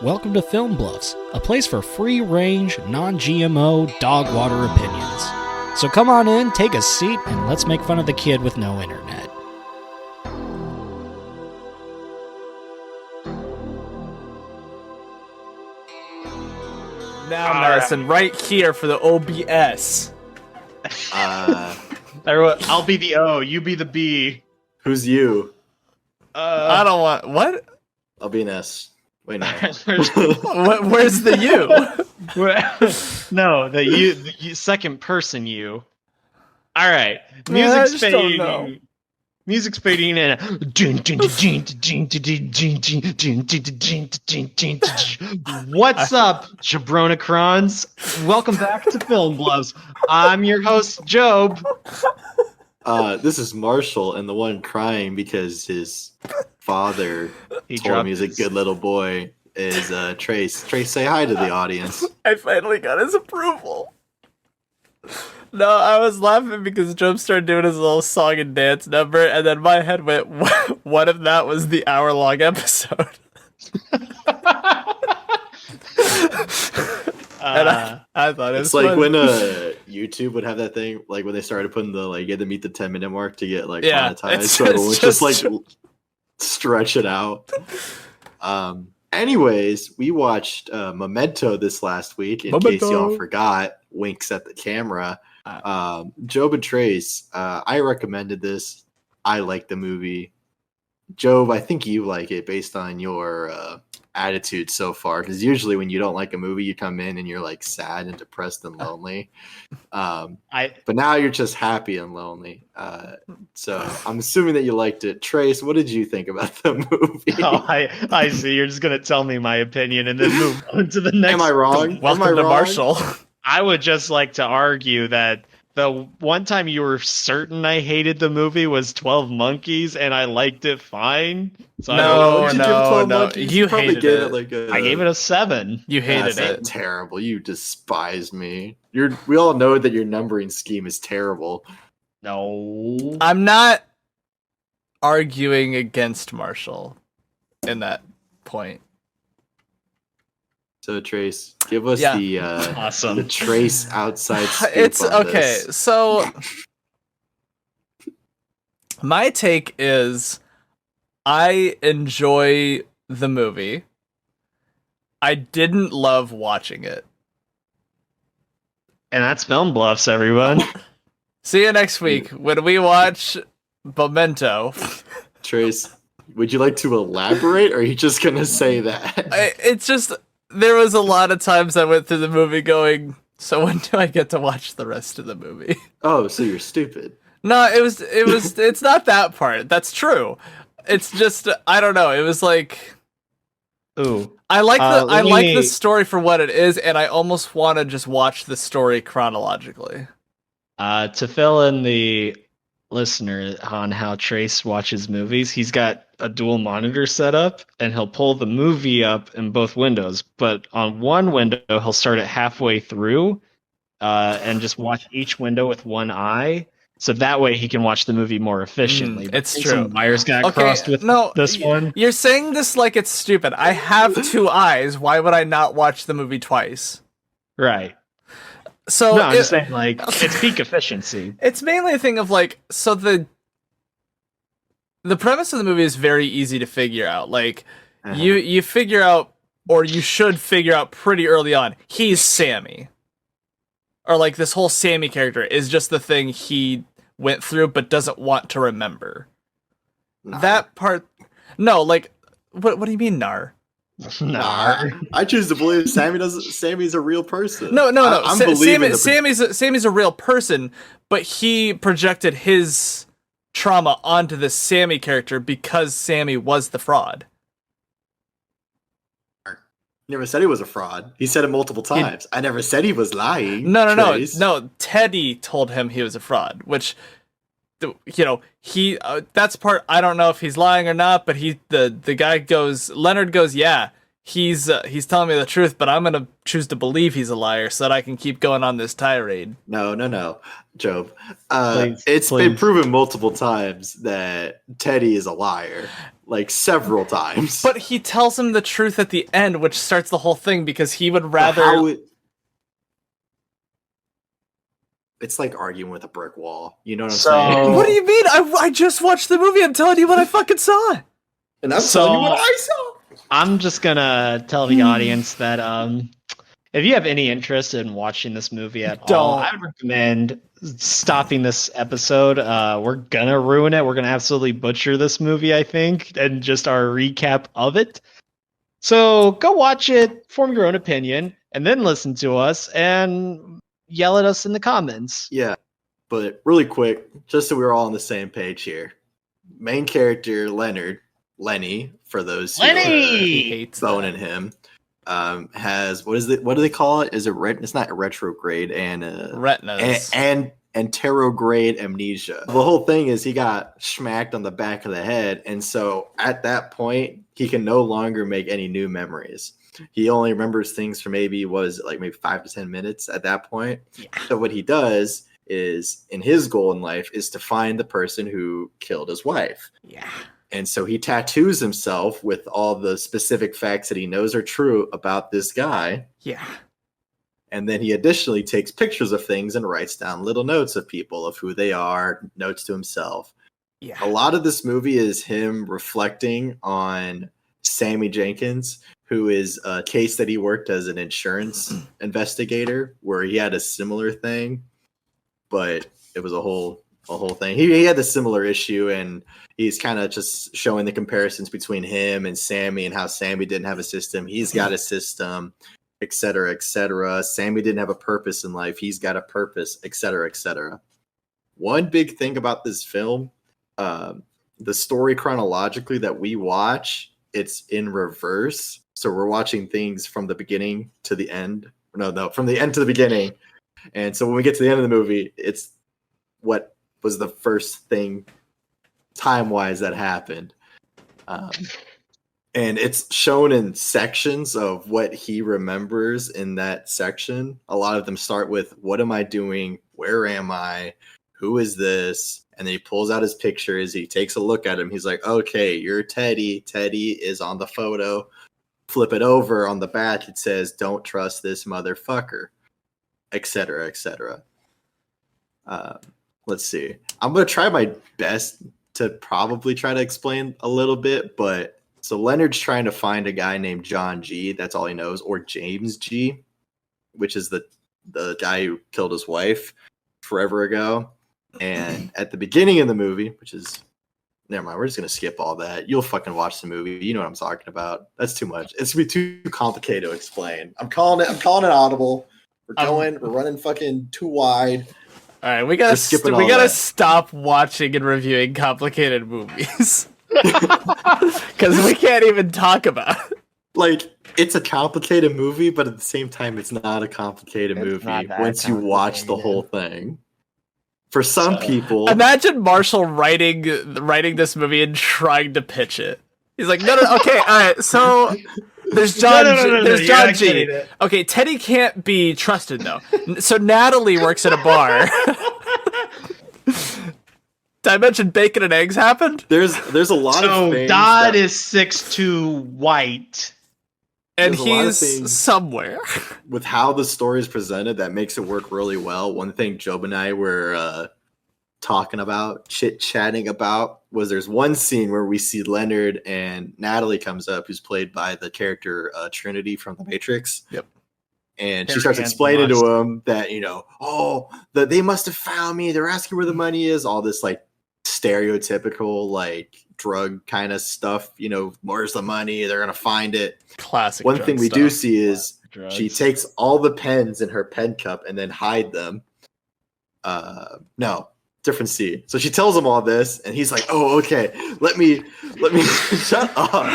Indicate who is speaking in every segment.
Speaker 1: Welcome to Film Bluffs, a place for free-range, non-GMO, dog water opinions. So come on in, take a seat, and let's make fun of the kid with no internet.
Speaker 2: Now, Madison, right here for the OBS.
Speaker 3: Everyone, I'll be the O, you be the B.
Speaker 4: Who's you?
Speaker 2: I don't want... What?
Speaker 4: I'll be an S. Wait, no.
Speaker 2: Where's the U?
Speaker 3: No, the you, second person you. All right,
Speaker 2: I
Speaker 3: music's
Speaker 2: just don't know.
Speaker 3: fading. Music's fading and what's up, Jabronacrons? Welcome back to Film Gloves. I'm your host, Jobe.
Speaker 4: This is Marshall, and the one crying because his father told
Speaker 3: dropped
Speaker 4: him he's a good little boy is Trace. Trace, say hi to the audience.
Speaker 2: I finally got his approval. No, I was laughing because Job started doing his little song and dance number, and then my head went, what if that was the hour-long episode? And I thought it was
Speaker 4: It's like
Speaker 2: funny.
Speaker 4: when YouTube would have that thing, like when they started putting the you had to meet the 10-minute mark to get monetized.
Speaker 2: it's
Speaker 4: So everyone just
Speaker 2: just-
Speaker 4: stretch it out. Anyways, we watched Memento this last week. In case y'all forgot, winks at the camera. Jobe and Trace, I recommended this. I like the movie. Jobe, I think you like it based on your attitude so far. Because usually when you don't like a movie, you come in and you're like sad and depressed and lonely. But now you're just happy and lonely. So I'm assuming that you liked it. Trace, what did you think about the movie?
Speaker 3: Oh, I see. You're just gonna tell me my opinion and then move on to the next.
Speaker 4: Am I wrong?
Speaker 2: Welcome
Speaker 4: Am I
Speaker 2: to
Speaker 4: wrong?
Speaker 2: Marshall.
Speaker 3: I would just like to argue that the one time you were certain I hated the movie was 12 Monkeys, and I liked it fine. So I don't know.
Speaker 4: What'd you give 12
Speaker 2: no.
Speaker 4: Monkeys?
Speaker 2: You
Speaker 4: probably
Speaker 2: hated
Speaker 4: gave
Speaker 2: it.
Speaker 4: like a.
Speaker 3: I gave it a 7.
Speaker 2: You hated
Speaker 4: That's
Speaker 2: it.
Speaker 4: terrible. You despise me. We all know that your numbering scheme is terrible.
Speaker 3: No.
Speaker 2: I'm not arguing against Marshall in that point.
Speaker 4: So Trace, give us
Speaker 2: Yeah.
Speaker 4: the
Speaker 3: Awesome.
Speaker 4: Trace outside scoop
Speaker 2: It's
Speaker 4: on
Speaker 2: okay.
Speaker 4: this.
Speaker 2: So my take is I enjoy the movie. I didn't love watching it.
Speaker 3: And that's Film Bluffs, everyone.
Speaker 2: See you next week when we watch Memento.
Speaker 4: Trace, would you like to elaborate, or are you just gonna say that?
Speaker 2: It's just there was a lot of times I went through the movie going, so when do I get to watch the rest of the movie?
Speaker 4: Oh, so you're stupid.
Speaker 2: No, it's not that part. That's true. It's just I don't know. It was like
Speaker 3: Ooh.
Speaker 2: I like
Speaker 3: let
Speaker 2: the
Speaker 3: me-
Speaker 2: story for what it is, and I almost want to just watch the story chronologically.
Speaker 3: To fill in the listener on how Trace watches movies, he's got a dual monitor set up, and he'll pull the movie up in both windows. But on one window, he'll start it halfway through, and just watch each window with one eye. So that way he can watch the movie more efficiently.
Speaker 2: It's
Speaker 3: But
Speaker 2: true.
Speaker 3: Some wires got crossed with this one.
Speaker 2: You're saying this like it's stupid. I have 2 eyes. Why would I not watch the movie twice?
Speaker 3: Right.
Speaker 2: So
Speaker 3: No, I'm just saying, like, it's peak efficiency.
Speaker 2: it's mainly a thing of like so the premise of the movie is very easy to figure out. Like you figure out, or you should figure out pretty early on, he's Sammy. Or like this whole Sammy character is just the thing he went through but doesn't want to remember.
Speaker 4: Nah.
Speaker 2: That part no, like what do you mean nar?
Speaker 3: Nah.
Speaker 4: I choose to believe Sammy's a real person.
Speaker 2: No.
Speaker 4: I'm believing
Speaker 2: Sammy's a real person, but he projected his trauma onto the Sammy character because Sammy was the fraud.
Speaker 4: He never said he was a fraud. He said it multiple times. I never said he was lying.
Speaker 2: No.
Speaker 4: Trace.
Speaker 2: Teddy told him he was a fraud, which, he that's part. I don't know if he's lying or not, but the guy goes. Leonard goes, yeah, he's telling me the truth, but I'm gonna choose to believe he's a liar so that I can keep going on this tirade.
Speaker 4: No, Jobe.
Speaker 3: Please,
Speaker 4: It's
Speaker 3: please.
Speaker 4: been proven multiple times that Teddy is a liar. like several times.
Speaker 2: But he tells him the truth at the end, which starts the whole thing because he would rather.
Speaker 4: It's like arguing with a brick wall. You know what I'm
Speaker 3: So-
Speaker 4: saying?
Speaker 2: What do you mean? I just watched the movie. I'm telling you what I fucking saw.
Speaker 4: And I'm
Speaker 3: So-
Speaker 4: telling you what I saw.
Speaker 3: I'm just gonna tell the audience that if you have any interest in watching this movie at all, I would recommend stopping this episode. We're gonna ruin it. We're gonna absolutely butcher this movie, I think, and just our recap of it. So go watch it, form your own opinion, and then listen to us and yell at us in the comments.
Speaker 4: Yeah, but really quick, just so we're all on the same page here. Main character Lenny, for those who
Speaker 2: He
Speaker 3: Lenny!
Speaker 2: hates
Speaker 4: are boning him, has what do they call it? Is it it's not retrograde and
Speaker 2: retinas
Speaker 4: and anterograde amnesia. The whole thing is he got smacked on the back of the head, and so at that point he can no longer make any new memories. He only remembers things for maybe 5 to 10 minutes at that point.
Speaker 2: Yeah.
Speaker 4: So what he does is, in his goal in life, is to find the person who killed his wife.
Speaker 2: Yeah.
Speaker 4: And so he tattoos himself with all the specific facts that he knows are true about this guy.
Speaker 2: Yeah.
Speaker 4: And then he additionally takes pictures of things and writes down little notes of people, of who they are, notes to himself.
Speaker 2: Yeah.
Speaker 4: A lot of this movie is him reflecting on Sammy Jenkins, who is a case that he worked as an insurance investigator, where he had a similar thing, but it was a whole thing. He had a similar issue, and he's kind of just showing the comparisons between him and Sammy and how Sammy didn't have a system. He's got a system, et cetera, et cetera. Sammy didn't have a purpose in life. He's got a purpose, et cetera, et cetera. One big thing about this film, the story chronologically that we watch, it's in reverse. So we're watching things from the beginning to the end. No, from the end to the beginning. And so when we get to the end of the movie, it's what was the first thing time-wise that happened. And it's shown in sections of what he remembers in that section. A lot of them start with, what am I doing? Where am I? Who is this? And then he pulls out his pictures. He takes a look at him. He's like, okay, you're Teddy. Teddy is on the photo. Flip it over. On the back, it says, don't trust this motherfucker, etc., etc. Let's see. I'm going to try my best to probably try to explain a little bit, but so Leonard's trying to find a guy named John G. That's all he knows, or James G., which is the guy who killed his wife forever ago. And at the beginning of the movie, which is, never mind, we're just going to skip all that. You'll fucking watch the movie. You know what I'm talking about. That's too much. It's going to be too complicated to explain. I'm calling it audible. We're running fucking too wide.
Speaker 2: All right, we gotta stop watching and reviewing complicated movies because we can't even talk about it.
Speaker 4: Like, it's a complicated movie, but at the same time, it's not a complicated movie once you watch the whole thing. For some people,
Speaker 2: imagine Marshall writing this movie and trying to pitch it. He's like, no, okay, all right, so there's John. There's John G. Okay, Teddy can't be trusted though. So Natalie works at a bar. Did I mention bacon and eggs happened?
Speaker 4: There's a lot of things.
Speaker 3: Dodd is 6'2", white,
Speaker 2: and he's somewhere.
Speaker 4: With how the story is presented, that makes it work really well. One thing Jobe and I were chit-chatting about was there's one scene where we see Leonard and Natalie comes up, who's played by the character Trinity from The Matrix.
Speaker 2: Yep.
Speaker 4: And she starts explaining to him that, that they must have found me. They're asking where the money is. All this like stereotypical like drug kind of stuff. Where's the money? They're gonna find it.
Speaker 2: Classic.
Speaker 4: One thing we do see is she takes all the pens in her pen cup and then hide them. No. Different scene. So she tells him all this, and he's like, "Oh, okay. Let me shut up."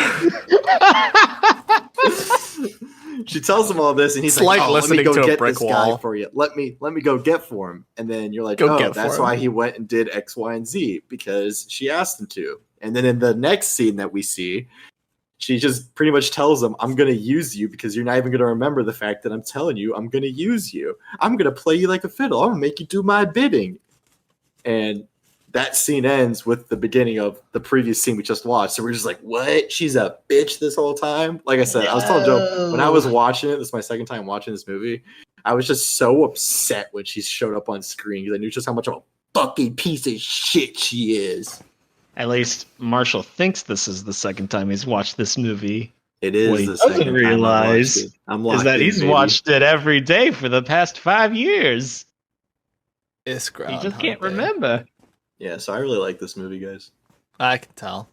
Speaker 4: She tells him all this, and he's like, "Oh, let me go get this guy for you. Let me go get for him." And then you're like, that's why he went and did X, Y, and Z, because she asked him to. And then in the next scene that we see, she just pretty much tells him, I'm going to use you because you're not even going to remember the fact that I'm telling you I'm going to use you. I'm going to play you like a fiddle. I'm going to make you do my bidding. And that scene ends with the beginning of the previous scene we just watched. So we're just like, what? She's a bitch this whole time? Like I said, I was telling Joe, when I was watching it, this is my second time watching this movie, I was just so upset when she showed up on screen because I knew just how much of a fucking piece of shit she is.
Speaker 3: At least Marshall thinks this is the second time he's watched this movie.
Speaker 4: It is
Speaker 3: what he
Speaker 4: the
Speaker 3: doesn't
Speaker 4: second
Speaker 3: realize
Speaker 4: time I'm locked
Speaker 3: is that
Speaker 4: in,
Speaker 3: he's
Speaker 4: baby.
Speaker 3: watched it every day for the past 5 years.
Speaker 2: It's
Speaker 3: He
Speaker 2: Groundhog
Speaker 3: just can't
Speaker 2: Day.
Speaker 3: remember.
Speaker 4: Yeah, so I really like this movie, guys.
Speaker 2: I can tell.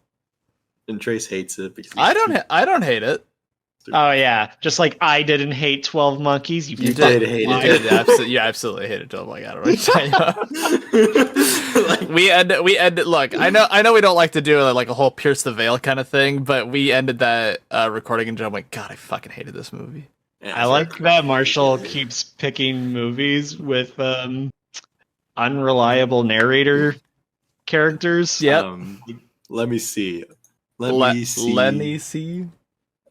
Speaker 4: And Trace hates it because
Speaker 2: I don't hate it.
Speaker 3: Oh yeah, just like I didn't hate 12 Monkeys.
Speaker 4: You did hate
Speaker 2: You
Speaker 4: it.
Speaker 2: did absolutely hate it. Like, I don't know what you're talking about.
Speaker 4: Like,
Speaker 2: we ended. Look, I know we don't like to do like a whole pierce the veil kind of thing, but we ended that recording and I'm like, God, I fucking hated this movie.
Speaker 3: I like that Marshall keeps picking movies with unreliable narrator characters.
Speaker 2: Yep.
Speaker 4: Let me see. Let me see.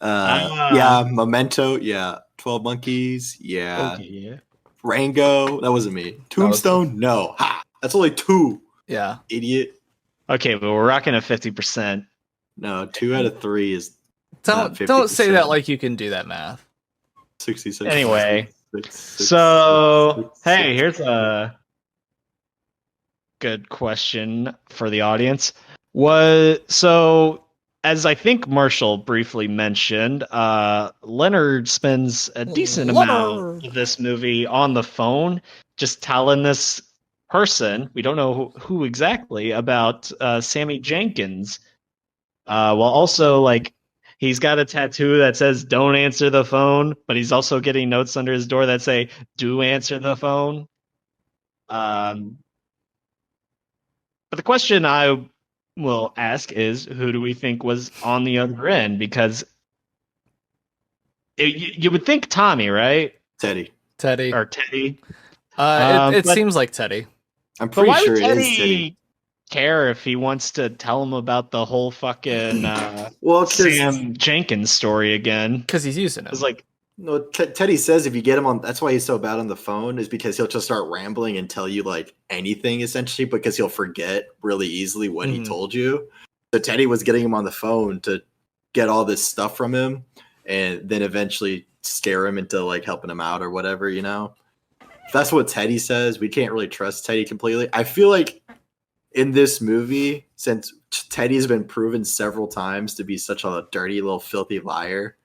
Speaker 4: Yeah, Memento. Yeah, 12 Monkeys. Yeah,
Speaker 3: Okay, yeah.
Speaker 4: Rango. That wasn't me. Tombstone. No. Ha. That's only 2.
Speaker 2: Yeah.
Speaker 4: Idiot.
Speaker 3: Okay, but we're rocking a 50%.
Speaker 4: No, 2 out of 3 is.
Speaker 2: Don't say that like you can do that math.
Speaker 4: 66.
Speaker 3: Anyway,
Speaker 4: 66,
Speaker 3: so hey, here's a good question for the audience. As I think Marshall briefly mentioned, Leonard spends a decent amount of this movie on the phone, just telling this person, we don't know who exactly, about Sammy Jenkins. While also, like, he's got a tattoo that says, don't answer the phone, but he's also getting notes under his door that say, do answer the phone. But the question I will ask is, who do we think was on the other end? Because you would think Tommy, right?
Speaker 4: Teddy.
Speaker 3: Or Teddy.
Speaker 2: It seems like Teddy.
Speaker 4: I'm pretty sure
Speaker 3: would
Speaker 4: it is Teddy.
Speaker 3: Care if he wants to tell him about the whole fucking Sam Jenkins story again?
Speaker 2: Because he's using it.
Speaker 3: It's like,
Speaker 4: no, Teddy says if you get him on, that's why he's so bad on the phone, is because he'll just start rambling and tell you like anything essentially, because he'll forget really easily what he told you. So Teddy was getting him on the phone to get all this stuff from him, and then eventually scare him into like helping him out or whatever, you know. If that's what Teddy says, we can't really trust Teddy completely. I feel like in this movie, since Teddy's been proven several times to be such a dirty little filthy liar,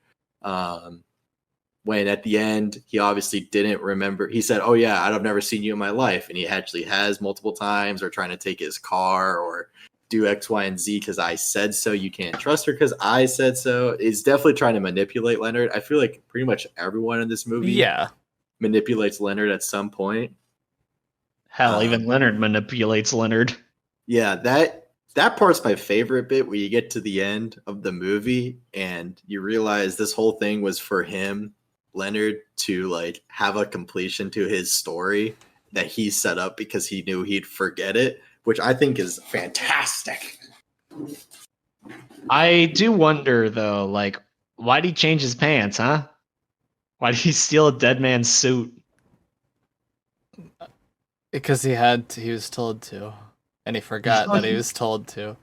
Speaker 4: when at the end, he obviously didn't remember. He said, oh yeah, I've never seen you in my life. And he actually has multiple times, or trying to take his car or do X, Y, and Z because I said so. You can't trust her because I said so. He's definitely trying to manipulate Leonard. I feel like pretty much everyone in this movie manipulates Leonard at some point.
Speaker 3: Hell, even Leonard manipulates Leonard.
Speaker 4: Yeah, that part's my favorite bit, where you get to the end of the movie and you realize this whole thing was for him, Leonard, to like have a completion to his story that he set up because he knew he'd forget it, which I think is fantastic.
Speaker 3: I do wonder though, like, why'd he change his pants, huh? Why'd he steal a dead man's suit?
Speaker 2: Because he was told to. And he forgot that he was told to.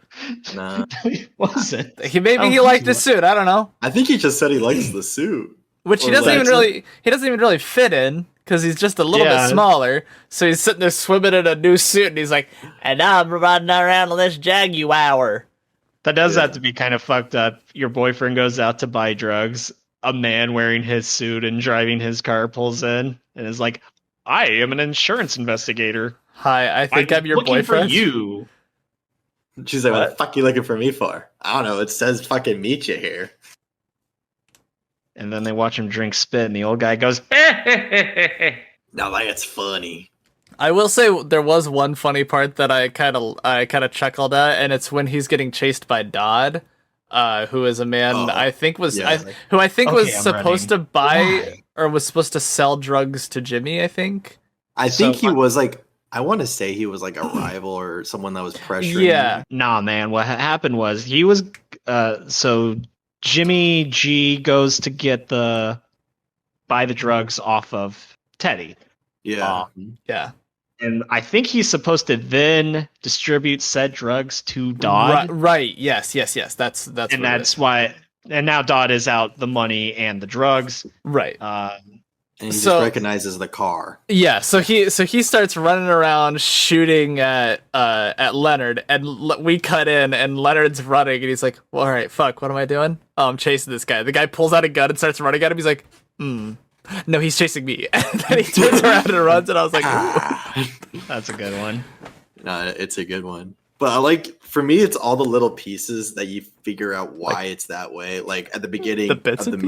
Speaker 4: Nah.
Speaker 3: He wasn't.
Speaker 2: He liked the suit. I don't know.
Speaker 4: I think he just said he likes the suit.
Speaker 2: Which he doesn't even really fit in, because he's just a little bit smaller. So he's sitting there swimming in a new suit, and he's like, and now I'm riding around on this Jaguar.
Speaker 3: That does have to be kind of fucked up. Your boyfriend goes out to buy drugs. A man wearing his suit and driving his car pulls in and is like, I am an insurance investigator.
Speaker 2: Hi, I think I'm your boyfriend.
Speaker 3: For you.
Speaker 4: She's like, what the fuck you looking for me for? I don't know. It says fucking meet you here.
Speaker 3: And then they watch him drink spit, and the old guy goes,
Speaker 4: No, like, it's funny.
Speaker 2: I will say there was one funny part that I kind of chuckled at, and it's when he's getting chased by Dodd, who is a man was supposed to buy or was supposed to sell drugs to Jimmy.
Speaker 3: I
Speaker 4: think he was like, I want to say he was like a rival or someone that was pressuring.
Speaker 2: Yeah.
Speaker 3: Nah, man. What happened was he was so Jimmy G goes to buy the drugs off of Teddy.
Speaker 4: Yeah.
Speaker 2: Yeah.
Speaker 3: And I think he's supposed to then distribute said drugs to Dodd.
Speaker 2: Right. Yes. That's
Speaker 3: And
Speaker 2: what
Speaker 3: that's why. And now Dodd is out the money and the drugs.
Speaker 2: right.
Speaker 4: And he just recognizes the car.
Speaker 2: Yeah, so he starts running around shooting at Leonard, and we cut in, and Leonard's running, and he's like, well, "All right, fuck, what am I doing? Oh, I'm chasing this guy." The guy pulls out a gun and starts running at him. He's like, no, he's chasing me." And then he turns around and runs, and I was like, "Ooh."
Speaker 3: That's a good one.
Speaker 4: No, it's a good one. But for me, it's all the little pieces that you figure out why it's that way. Like at the beginning of the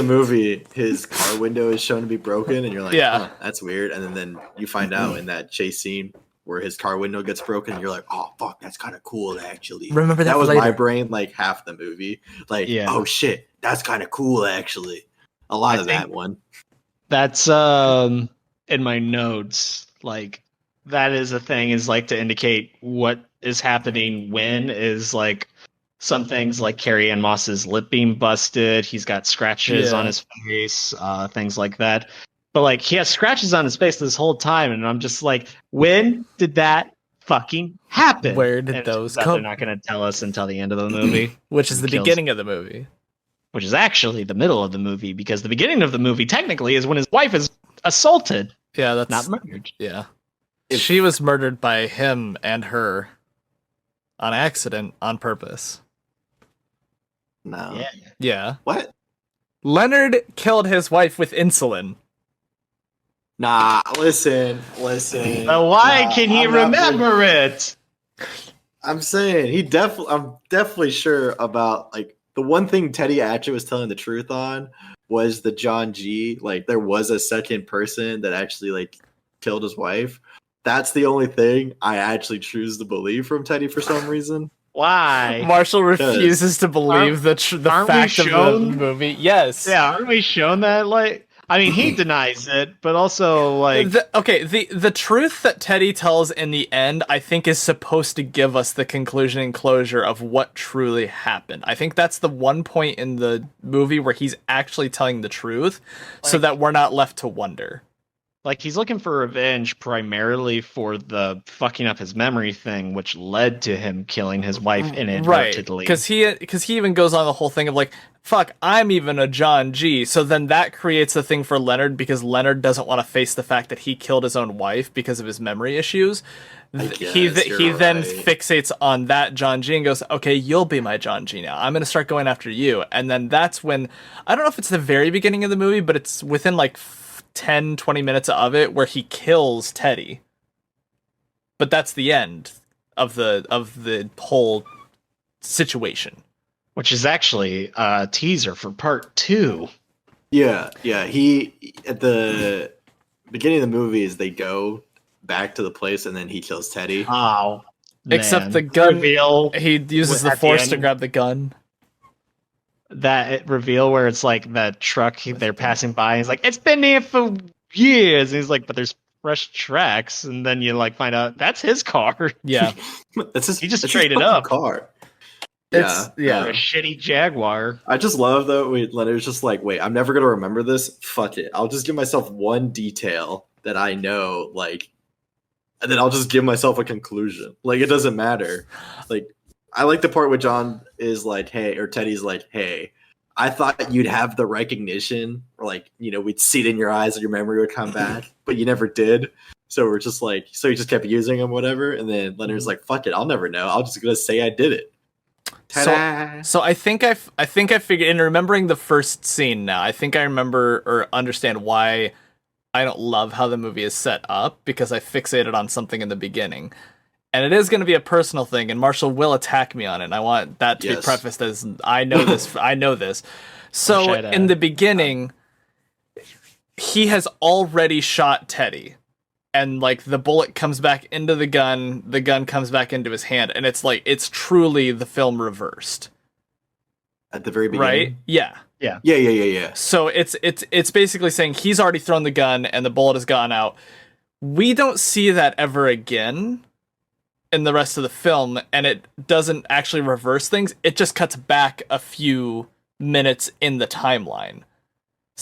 Speaker 4: movie, his car window is shown to be broken, and you're like,
Speaker 2: yeah,
Speaker 4: that's weird. And then you find out in that chase scene where his car window gets broken, and you're like, oh fuck, that's kind of cool actually.
Speaker 2: Remember that
Speaker 4: was
Speaker 2: later.
Speaker 4: my brain like half the movie. Like, oh shit, that's kind of cool actually. A lot of that one. That's
Speaker 3: in my notes. Like that is a thing, is like to indicate what is happening when is like. Some things like Carrie Ann Moss's lip being busted. He's got scratches on his face, things like that. But like he has scratches on his face this whole time, and I'm just like, when did that fucking happen?
Speaker 2: Where did those come?
Speaker 3: They're not going to tell us until the end of the movie,
Speaker 2: which is the beginning of the movie,
Speaker 3: which is actually the middle of the movie, because the beginning of the movie technically is when his wife is assaulted.
Speaker 2: Yeah, that's
Speaker 3: not murdered.
Speaker 2: Yeah, she was murdered by him and her on accident, on purpose.
Speaker 4: No.
Speaker 2: Yeah.
Speaker 4: What?
Speaker 2: Leonard killed his wife with insulin.
Speaker 4: Nah, listen.
Speaker 3: Why can he remember it?
Speaker 4: I'm saying I'm definitely sure about like the one thing Teddy actually was telling the truth on was the John G. Like there was a second person that actually like killed his wife. That's the only thing I actually choose to believe from Teddy for some reason.
Speaker 3: Why?
Speaker 2: Marshall refuses to believe the fact of the movie. Yes.
Speaker 3: Yeah, aren't we shown that? Like, I mean, he denies it, but also like,
Speaker 2: the truth that Teddy tells in the end, I think, is supposed to give us the conclusion and closure of what truly happened. I think that's the one point in the movie where he's actually telling the truth, so that we're not left to wonder.
Speaker 3: Like, he's looking for revenge primarily for the fucking up his memory thing, which led to him killing his wife inadvertently.
Speaker 2: Right, because he even goes on the whole thing of like, fuck, I'm even a John G. So then that creates a thing for Leonard, because Leonard doesn't want to face the fact that he killed his own wife because of his memory issues. He then fixates on that John G and goes, okay, you'll be my John G now. I'm going to start going after you. And then that's when, I don't know if it's the very beginning of the movie, but it's within like 10-20 minutes of it where he kills Teddy. But that's the end of the whole situation,
Speaker 3: which is actually a teaser for part 2.
Speaker 4: Yeah. He at the beginning of the movie is they go back to the place and then he kills Teddy.
Speaker 3: Oh,
Speaker 2: except the gun reveal. He uses the force to grab the gun.
Speaker 3: That reveal where it's like the truck they're passing by, and he's like, it's been here for years, and he's like, but there's fresh tracks, and then you like find out that's his car.
Speaker 2: Yeah.
Speaker 3: He just traded up
Speaker 4: car.
Speaker 3: A shitty Jaguar.
Speaker 4: I just love though Leonard's just like, wait, I'm never gonna remember this, fuck it, I'll just give myself one detail that I know, like, and then I'll just give myself a conclusion, like it doesn't matter. Like, I like the part where John is like, hey, or Teddy's like, hey, I thought you'd have the recognition, or like, we'd see it in your eyes and your memory would come back, but you never did. So we're just like, so he just kept using him, whatever. And then Leonard's like, fuck it, I'll never know. I'll just gonna say I did it. Ta-da!
Speaker 2: So I think I figured, in remembering the first scene now, I think I remember or understand why I don't love how the movie is set up, because I fixated on something in the beginning. And it is going to be a personal thing, and Marshall will attack me on it. And I want that to be prefaced as, I know this. I know this. So in the beginning, he has already shot Teddy, and like the bullet comes back into the gun comes back into his hand, and it's like it's truly the film reversed
Speaker 4: at the very beginning,
Speaker 2: right? Yeah. So it's basically saying he's already thrown the gun and the bullet has gone out. We don't see that ever again in the rest of the film, and it doesn't actually reverse things. It just cuts back a few minutes in the timeline.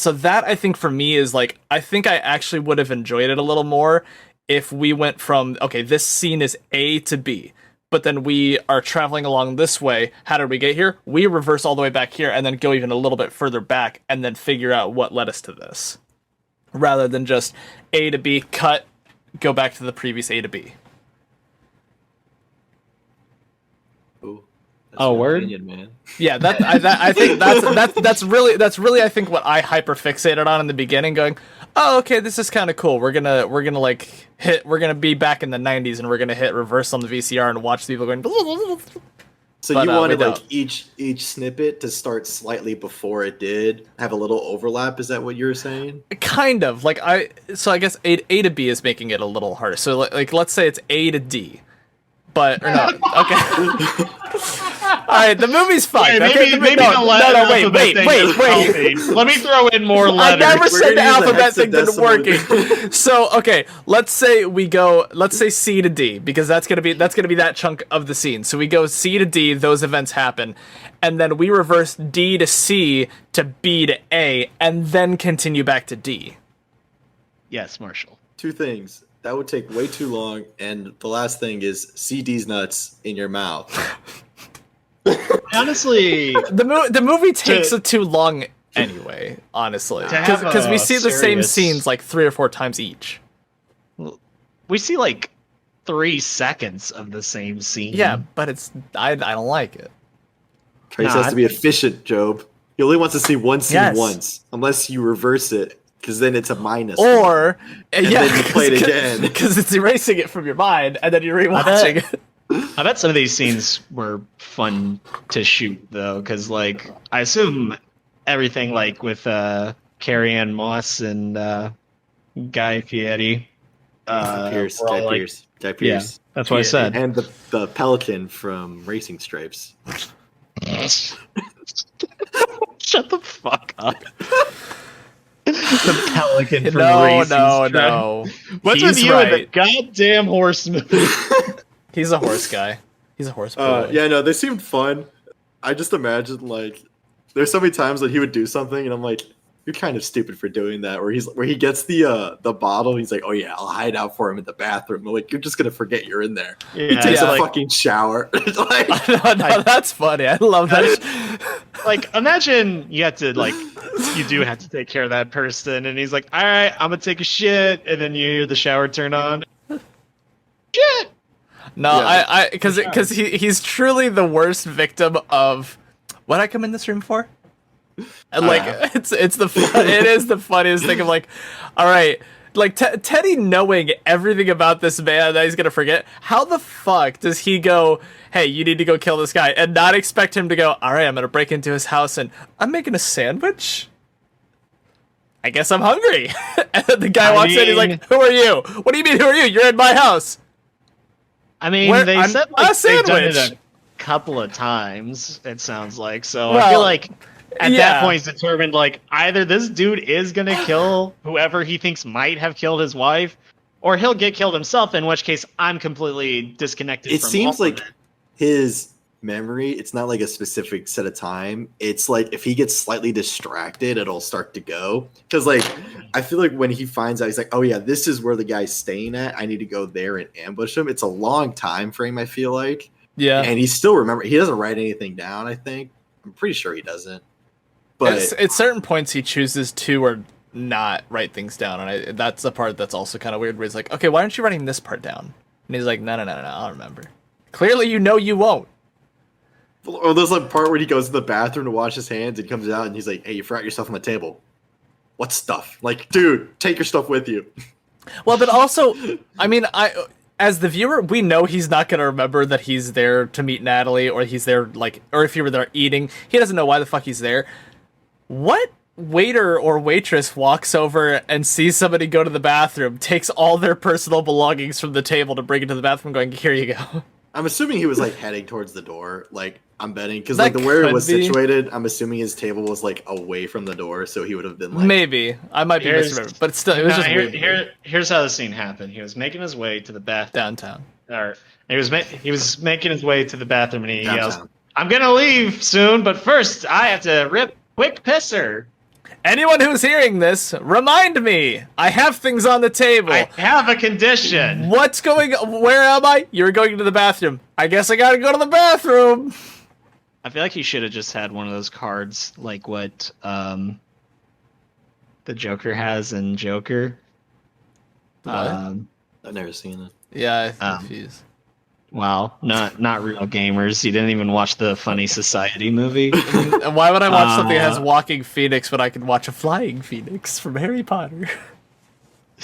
Speaker 2: So that, I think, for me is like, I think I actually would have enjoyed it a little more if we went from, okay, this scene is A to B, but then we are traveling along this way. How did we get here? We reverse all the way back here and then go even a little bit further back and then figure out what led us to this. Rather than just A to B, cut, go back to the previous A to B.
Speaker 4: Ooh,
Speaker 3: Oh, word?
Speaker 4: opinion, man.
Speaker 2: Yeah, I think that's really I think what I hyper fixated on in the beginning. Going, oh, okay, this is kind of cool. We're gonna be back in the '90s and we're gonna hit reverse on the VCR and watch people going.
Speaker 4: So
Speaker 2: But,
Speaker 4: you wanted
Speaker 2: we
Speaker 4: like
Speaker 2: don't.
Speaker 4: each snippet to start slightly before it did have a little overlap. Is that what you're saying?
Speaker 2: Kind of like I guess A to B is making it a little harder. So like let's say it's A to D, but or no, okay. All right, the movie's fine.
Speaker 3: Wait, maybe the letter alphabet thing is healthy. Let me throw in more
Speaker 2: I
Speaker 3: letters.
Speaker 2: never said the
Speaker 4: gonna use a
Speaker 2: alphabet thing didn't
Speaker 4: hexadecimal.
Speaker 2: working. So okay, let's say C to D because that's gonna be that chunk of the scene. So we go C to D, those events happen, and then we reverse D to C to B to A, and then continue back to D.
Speaker 3: Yes, Marshall.
Speaker 4: Two things. That would take way too long. And the last thing is CD's nuts in your mouth.
Speaker 3: Honestly,
Speaker 2: The movie takes too long anyway. Honestly,
Speaker 3: To have
Speaker 2: because we
Speaker 3: a
Speaker 2: see the same
Speaker 3: serious-
Speaker 2: scenes like 3 or 4 times each.
Speaker 3: we see like 3 seconds of the same scene.
Speaker 2: Yeah, but I don't like it.
Speaker 4: Trace
Speaker 3: Nah,
Speaker 4: has
Speaker 3: I
Speaker 4: to be efficient, Job. He only wants to see one scene
Speaker 2: Yes.
Speaker 4: once, unless you reverse it, because then it's a minus.
Speaker 2: Or
Speaker 4: then you play it again.
Speaker 2: because it's erasing it from your mind and then you're rewatching it.
Speaker 3: I bet some of these scenes were fun to shoot though, because like I assume everything like with Carrie Ann Moss and Guy Fieri.
Speaker 4: Pierce,
Speaker 3: were all,
Speaker 4: Guy
Speaker 3: like-
Speaker 4: Pierce, Guy
Speaker 3: Yeah,
Speaker 4: Pierce,
Speaker 3: that's what I said.
Speaker 4: and the pelican from Racing Stripes.
Speaker 3: Shut the fuck up. The pelican from
Speaker 2: No,
Speaker 3: Racing
Speaker 2: no,
Speaker 3: Stripes.
Speaker 2: no.
Speaker 3: What's
Speaker 2: He's
Speaker 3: with you and the
Speaker 2: right.
Speaker 3: goddamn horse movie?
Speaker 2: He's a horse guy. He's a horse boy.
Speaker 4: Yeah, no, they seemed fun. I just imagine like there's so many times that he would do something, and I'm like, you're kind of stupid for doing that. Where he gets the bottle, he's like, oh yeah, I'll hide out for him in the bathroom. I'm like, you're just gonna forget you're in there. He takes
Speaker 2: yeah.
Speaker 4: a fucking shower. It's like,
Speaker 2: no, that's funny. I love that.
Speaker 3: Like, imagine you have to like, you do have to take care of that person, and he's like, "All right, I'm gonna take a shit," and then you hear the shower turn on. Shit.
Speaker 2: No,
Speaker 4: Yeah.
Speaker 2: because he's truly the worst victim of what I come in this room for. And like it is the funniest thing of like, all right, like Teddy knowing everything about this man that he's gonna forget. How the fuck does he go? Hey, you need to go kill this guy, and not expect him to go. All right, I'm gonna break into his house and I'm making a sandwich. I guess I'm hungry. And then the guy walks in. He's like, "Who are you? What do you mean? Who are you? You're in my house."
Speaker 3: I mean,
Speaker 2: Where-
Speaker 3: they
Speaker 2: I'm
Speaker 3: said
Speaker 2: a
Speaker 3: like they've done it
Speaker 2: sandwich.
Speaker 3: a couple of times. It sounds like so. I
Speaker 2: Well,
Speaker 3: feel like at
Speaker 2: yeah.
Speaker 3: that point, it's determined like either this dude is gonna kill whoever he thinks might have killed his wife, or he'll get killed himself. In which case, I'm completely disconnected.
Speaker 4: it
Speaker 3: from
Speaker 4: seems
Speaker 3: all of
Speaker 4: like
Speaker 3: it.
Speaker 4: his memory, it's not like a specific set of time. It's like if he gets slightly distracted, it'll start to go. Because like I feel like when he finds out, he's like, oh yeah, this is where the guy's staying at. I need to go there and ambush him. It's a long time frame, I feel like.
Speaker 2: Yeah.
Speaker 4: And he still remember he doesn't write anything down, I think. I'm pretty sure he doesn't. But
Speaker 2: At certain points, he chooses to or not write things down, and that's the part that's also kind of weird. Where he's like, "Okay, why aren't you writing this part down?" And he's like, "No, I'll remember." Clearly, you know you won't.
Speaker 4: or there's like part where he goes to the bathroom to wash his hands and comes out and he's like, hey, you forgot your stuff on the table. What stuff? Like, dude, take your stuff with you.
Speaker 2: Well, but also, I mean, as the viewer, we know he's not gonna remember that he's there to meet Natalie, or he's there like, or if he were there eating, he doesn't know why the fuck he's there. What waiter or waitress walks over and sees somebody go to the bathroom, takes all their personal belongings from the table to bring it to the bathroom, going, "Here you go."
Speaker 4: I'm assuming he was like heading towards the door. Like, I'm betting because
Speaker 2: That
Speaker 4: like the where it
Speaker 2: could
Speaker 4: was
Speaker 2: be.
Speaker 4: situated, I'm assuming his table was like away from the door, so he would have been like,
Speaker 2: Maybe I might be
Speaker 3: Here's-
Speaker 2: misremembering, but still, it was just weird.
Speaker 3: Here's how the scene happened. He was making his way to the bathroom.
Speaker 2: Downtown.
Speaker 3: Or he was making his way to the bathroom, and he yells,
Speaker 4: downtown.
Speaker 3: "I'm gonna leave soon, but first I have to rip quick pisser."
Speaker 2: Anyone who's hearing this, remind me. I have things on the table.
Speaker 3: I have a condition.
Speaker 2: What's going? Where am I? You're going to the bathroom. I guess I gotta go to the bathroom.
Speaker 3: I feel like he should have just had one of those cards, like what the Joker has in Joker.
Speaker 2: What?
Speaker 4: I've never seen it.
Speaker 2: Yeah, I'm confused.
Speaker 3: Wow, not real gamers. You didn't even watch the Funny Society movie.
Speaker 2: And why would I watch something that has walking phoenix when I can watch a flying phoenix from Harry Potter?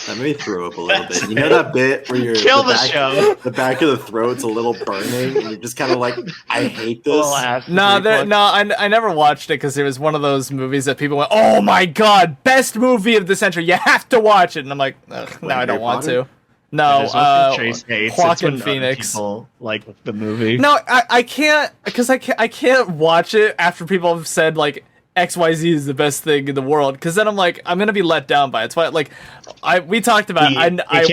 Speaker 4: That made me throw up a little bit. You know that bit where you're
Speaker 3: Kill the show.
Speaker 4: The back of the throat's a little burning, and you're just kind of like, I hate this.
Speaker 2: I never watched it because it was one of those movies that people went, "Oh my god, best movie of the century! You have to watch it." And I'm like, no, I don't want to. No,
Speaker 3: Trace hates.
Speaker 2: Joaquin Phoenix.
Speaker 3: People like the movie.
Speaker 2: No, I can't because I can't watch it after people have said like XYZ is the best thing in the world, because then I'm like, I'm gonna be let down by it. It's why, like, we talked about it. I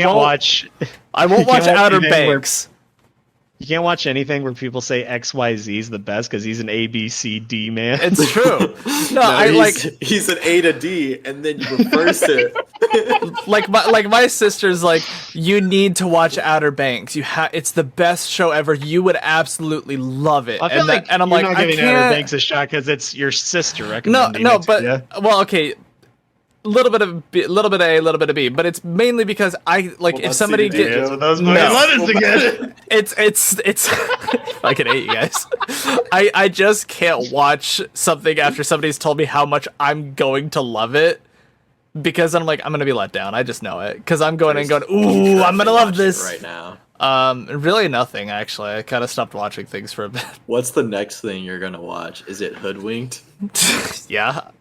Speaker 2: won't watch Outer Banks.
Speaker 3: You can't watch anything where people say XYZ is the best because he's an A B C D man.
Speaker 2: It's true. No,
Speaker 4: he's an A to D, and then you reverse it.
Speaker 2: my sister's like, you need to watch Outer Banks. It's the best show ever. You would absolutely love it.
Speaker 3: I feel like
Speaker 2: and I'm
Speaker 3: you're
Speaker 2: like,
Speaker 3: not giving Outer Banks a shot because it's your sister recommending it.
Speaker 2: Well, okay. Little bit of A, little bit of B, but it's mainly because if somebody
Speaker 3: it's
Speaker 2: I can hate you guys. I just can't watch something after somebody's told me how much I'm going to love it, because I'm like, I'm gonna be let down. I just know it because I'm going and going, ooh, I'm gonna love this
Speaker 4: right now.
Speaker 2: Really nothing actually. I kind of stopped watching things for a bit.
Speaker 4: What's the next thing you're gonna watch? Is it Hoodwinked?
Speaker 2: Yeah,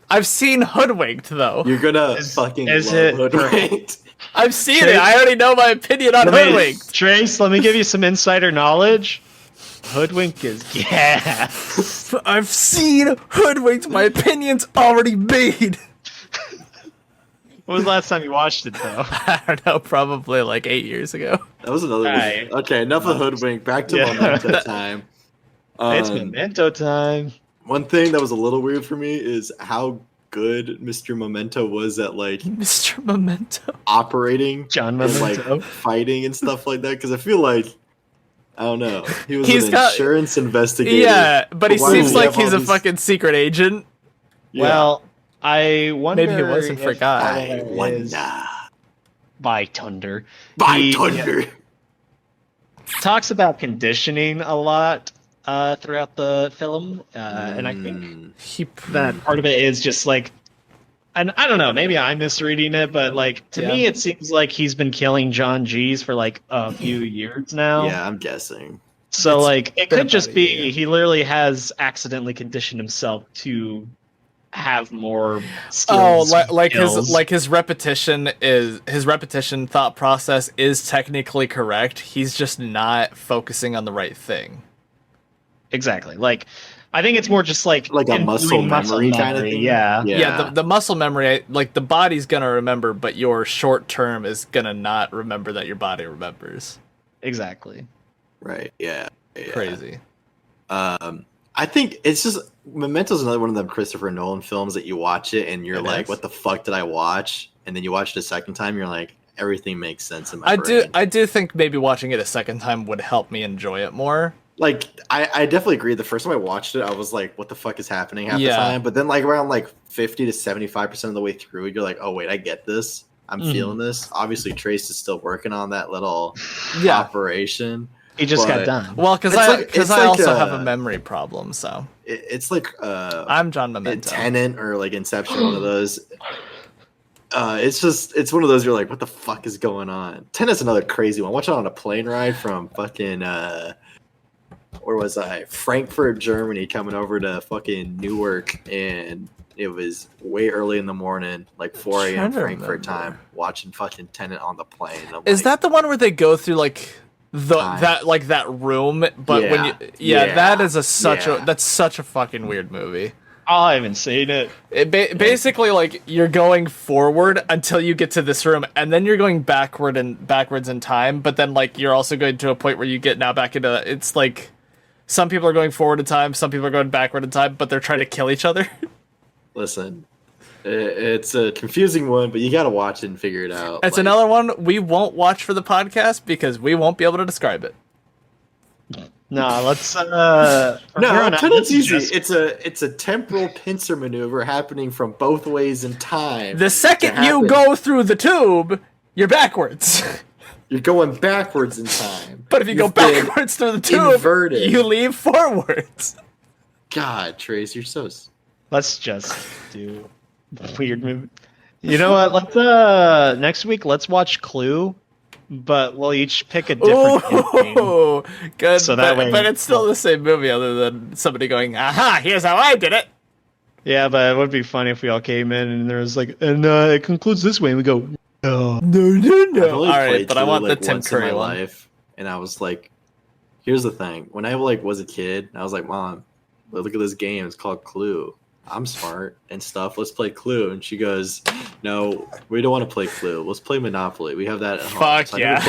Speaker 2: I've seen Hoodwinked though.
Speaker 4: You're gonna fucking love Hoodwinked.
Speaker 2: I've seen it. I already know my opinion on Hoodwinked.
Speaker 3: Trace, let me give you some insider knowledge. Hoodwink is gas.
Speaker 2: I've seen Hoodwinked. My opinion's already made.
Speaker 3: When was the last time you watched it, though?
Speaker 2: I don't know, probably like 8 years ago.
Speaker 4: That was another one. Okay, enough of Hoodwink. Back to Memento time.
Speaker 3: It's Memento time.
Speaker 4: One thing that was a little weird for me is how good Mr. Memento was at, like...
Speaker 2: Mr. Memento?
Speaker 4: Operating.
Speaker 3: John Memento.
Speaker 4: And, like, fighting and stuff like that. Because I feel like... I don't know. He was an insurance investigator.
Speaker 2: Yeah, but he seems like he's a fucking secret agent.
Speaker 3: Yeah. Well... I wonder.
Speaker 2: Maybe he wasn't forgot.
Speaker 4: I wonder.
Speaker 3: By Thunder.
Speaker 4: By Thunder.
Speaker 3: Talks about conditioning a lot throughout the film, and I think that part of it is just like, and I don't know, maybe I'm misreading it, but like to me, it seems like he's been killing John G's for like a few years now.
Speaker 4: Yeah, I'm guessing.
Speaker 3: So like, it could just be he literally has accidentally conditioned himself to have more skills.
Speaker 2: His repetition thought process is technically correct. He's just not focusing on the right thing.
Speaker 3: Exactly. Like, I think it's more just like
Speaker 4: a muscle memory kind of thing.
Speaker 2: Yeah. The muscle memory, like the body's gonna remember, but your short term is gonna not remember that your body remembers.
Speaker 3: Exactly.
Speaker 4: Right. Yeah.
Speaker 2: Crazy.
Speaker 4: I think it's just Memento's another one of them Christopher Nolan films that you watch it and you're like, what the fuck did I watch? And then you watch it a second time, you're like, everything makes sense in my brain.
Speaker 2: I do think maybe watching it a second time would help me enjoy it more.
Speaker 4: Like, I definitely agree. The first time I watched it, I was like, what the fuck is happening half the time? But then like around like 50 to 75% of the way through, you're like, oh wait, I get this. I'm feeling this. Obviously Trace is still working on that little operation.
Speaker 3: He just got done.
Speaker 2: Well, because I also have a memory problem, so
Speaker 4: it's like
Speaker 2: I'm John Memento.
Speaker 4: Tenet or like Inception, one of those. It's one of those you're like, what the fuck is going on? Tenet's another crazy one. Watch it on a plane ride from fucking where was I? Frankfurt, Germany, coming over to fucking Newark, and it was way early in the morning, like 4 a.m. Frankfurt time, watching fucking Tenet on the plane.
Speaker 2: Is that the one where they go through like that room, but that is that's such a fucking weird movie.
Speaker 3: I haven't seen it.
Speaker 2: Basically, like you're going forward until you get to this room, and then you're going backwards in time. But then, like, you're also going to a point where you get now back into. It's like some people are going forward in time, some people are going backward in time, but they're trying to kill each other.
Speaker 4: Listen, It's a confusing one, but you got to watch it and figure it out.
Speaker 2: It's another one we won't watch for the podcast because we won't be able to describe it.
Speaker 3: No, let's.
Speaker 4: No, Tunnel's easy. It's a temporal pincer maneuver happening from both ways in time.
Speaker 2: The second you go through the tube, you're backwards.
Speaker 4: You're going backwards in time.
Speaker 2: But if you go backwards through the tube, you leave forwards.
Speaker 4: God, Trace, you're so.
Speaker 3: Let's just do weird movie. You know what? Let's next week. Let's watch Clue, but we'll each pick a different campaign.
Speaker 2: Good.
Speaker 3: So that way,
Speaker 2: but it's still the same movie, other than somebody going, "Aha! Here's how I did it."
Speaker 3: Yeah, but it would be funny if we all came in and there was like, and it concludes this way, and we go, no.
Speaker 2: All right, but I want the Tim Curry one.
Speaker 4: Life, and I was like, here's the thing: when I was a kid, I was like, Mom, look at this game. It's called Clue. I'm smart and stuff. Let's play Clue. And she goes, no, we don't want to play Clue. Let's play Monopoly. We have that at home.
Speaker 2: Fuck
Speaker 4: so
Speaker 2: yeah.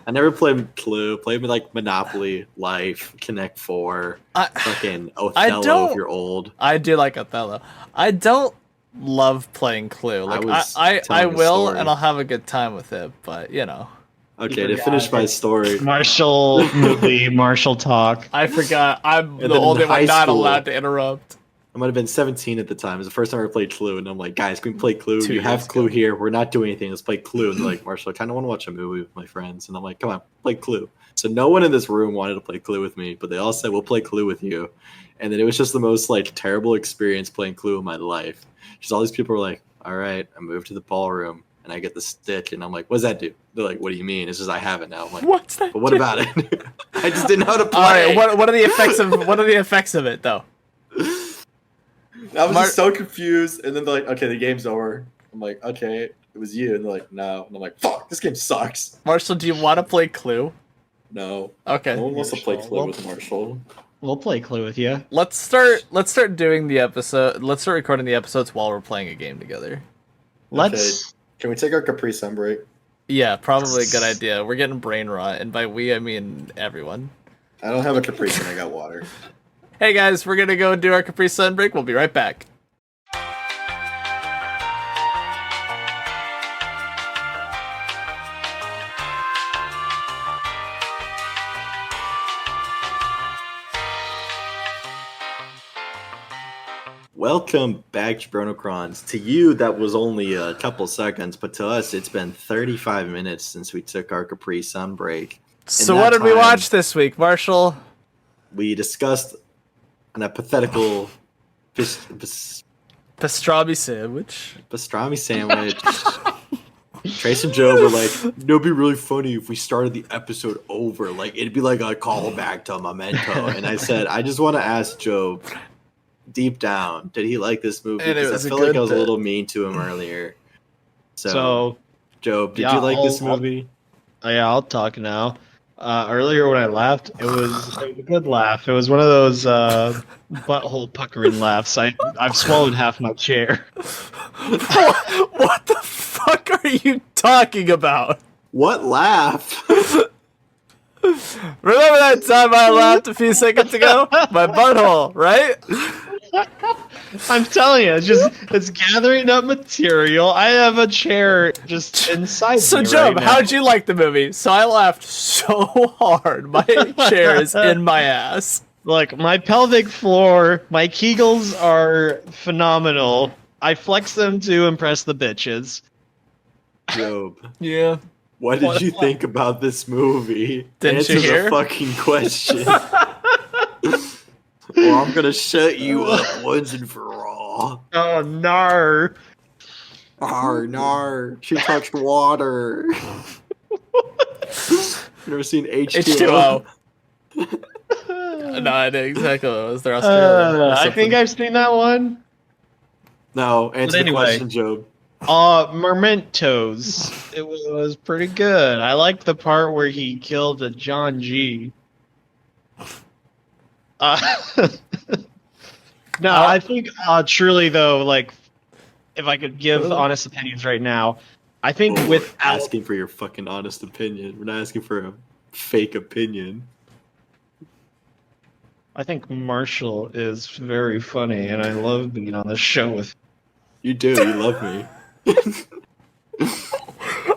Speaker 4: I never played Clue. Played like Monopoly, Life, Connect 4, fucking Othello if you're old.
Speaker 2: I do like Othello. I don't love playing Clue. Like I will, and I'll have a good time with it, but you know.
Speaker 4: Okay, to finish my story.
Speaker 3: Marshall movie, Marshall talk.
Speaker 2: I forgot. I'm the only one not allowed to interrupt.
Speaker 4: I might have been 17 at the time. It was the first time I ever played Clue, and I'm like, guys, can we play Clue? You have Clue here. We're not doing anything. Let's play Clue. And they're like, Marshall, I kind of want to watch a movie with my friends. And I'm like, come on, play Clue. So no one in this room wanted to play Clue with me, but they all said, we'll play Clue with you. And then it was just the most like terrible experience playing Clue in my life. Because all these people were like, all right, I moved to the ballroom, and I get the stick, and I'm like, what does that do? They're like, what do you mean? It's just I have it now. I'm like,
Speaker 2: what's that?
Speaker 4: But what about it? I just didn't know how to play.
Speaker 2: All right, what are the effects of it though?
Speaker 4: I was just so confused, and then they're like, okay, the game's over. I'm like, okay, it was you. And they're like, no. And I'm like, fuck, this game sucks.
Speaker 2: Marshall, do you want to play Clue?
Speaker 4: No.
Speaker 2: Okay.
Speaker 4: No one wants to play Clue with Marshall.
Speaker 3: We'll play Clue with you.
Speaker 2: Let's start doing the episode. Let's start recording the episodes while we're playing a game together.
Speaker 3: Let's.
Speaker 4: Okay. Can we take our Capri Sun break?
Speaker 2: Yeah, probably a good idea. We're getting brain rot, and by we, I mean everyone.
Speaker 4: I don't have a Capri Sun. I got water.
Speaker 2: Hey guys, we're gonna go do our Capri Sun break. We'll be right back.
Speaker 4: Welcome back, Jabronocrons. To you, that was only a couple seconds, but to us, it's been 35 minutes since we took our Capri Sun break.
Speaker 2: So what did we watch this week, Marshall?
Speaker 4: We discussed an hypothetical
Speaker 2: pastrami sandwich.
Speaker 4: Pastrami sandwich. Trace and Jobe were like, it'd be really funny if we started the episode over. Like, it'd be like a callback to Memento. And I said, I just want to ask Jobe, deep down, did he like this movie? Because I feel like I was a little mean to him earlier. So Jobe, did you like this movie?
Speaker 3: I'll talk now. Earlier when I laughed, it was a good laugh. It was one of those butthole puckering laughs. I've swallowed half my chair.
Speaker 2: What the fuck are you talking about?
Speaker 4: What laugh?
Speaker 2: Remember that time I laughed a few seconds ago? My butthole, right?
Speaker 3: I'm telling you, it's gathering up material. I have a chair just inside
Speaker 2: so,
Speaker 3: me
Speaker 2: Jobe,
Speaker 3: right now.
Speaker 2: how'd you like the movie? So I laughed so hard. My chair is in my ass.
Speaker 3: Look, my pelvic floor, my Kegels are phenomenal. I flex them to impress the bitches.
Speaker 4: Jobe.
Speaker 2: Yeah.
Speaker 4: What did you think about this movie?
Speaker 2: Didn't you hear?
Speaker 4: The fucking question. Well, I'm gonna shut you up once and for all.
Speaker 3: Oh, no.
Speaker 4: Nar. She touched water. Never seen H2O?
Speaker 2: No, I did exactly what it was. They're Australian.
Speaker 3: I think I've seen that one.
Speaker 4: No, answer the question, Jobe.
Speaker 3: Mementos. It was pretty good. I liked the part where he killed a John G. No, I think truly though, like, if I could give honest opinions right now, I think with
Speaker 4: asking for your fucking honest opinion, we're not asking for a fake opinion.
Speaker 3: I think Marshall is very funny, and I love being on this show with.
Speaker 4: You do. You love me.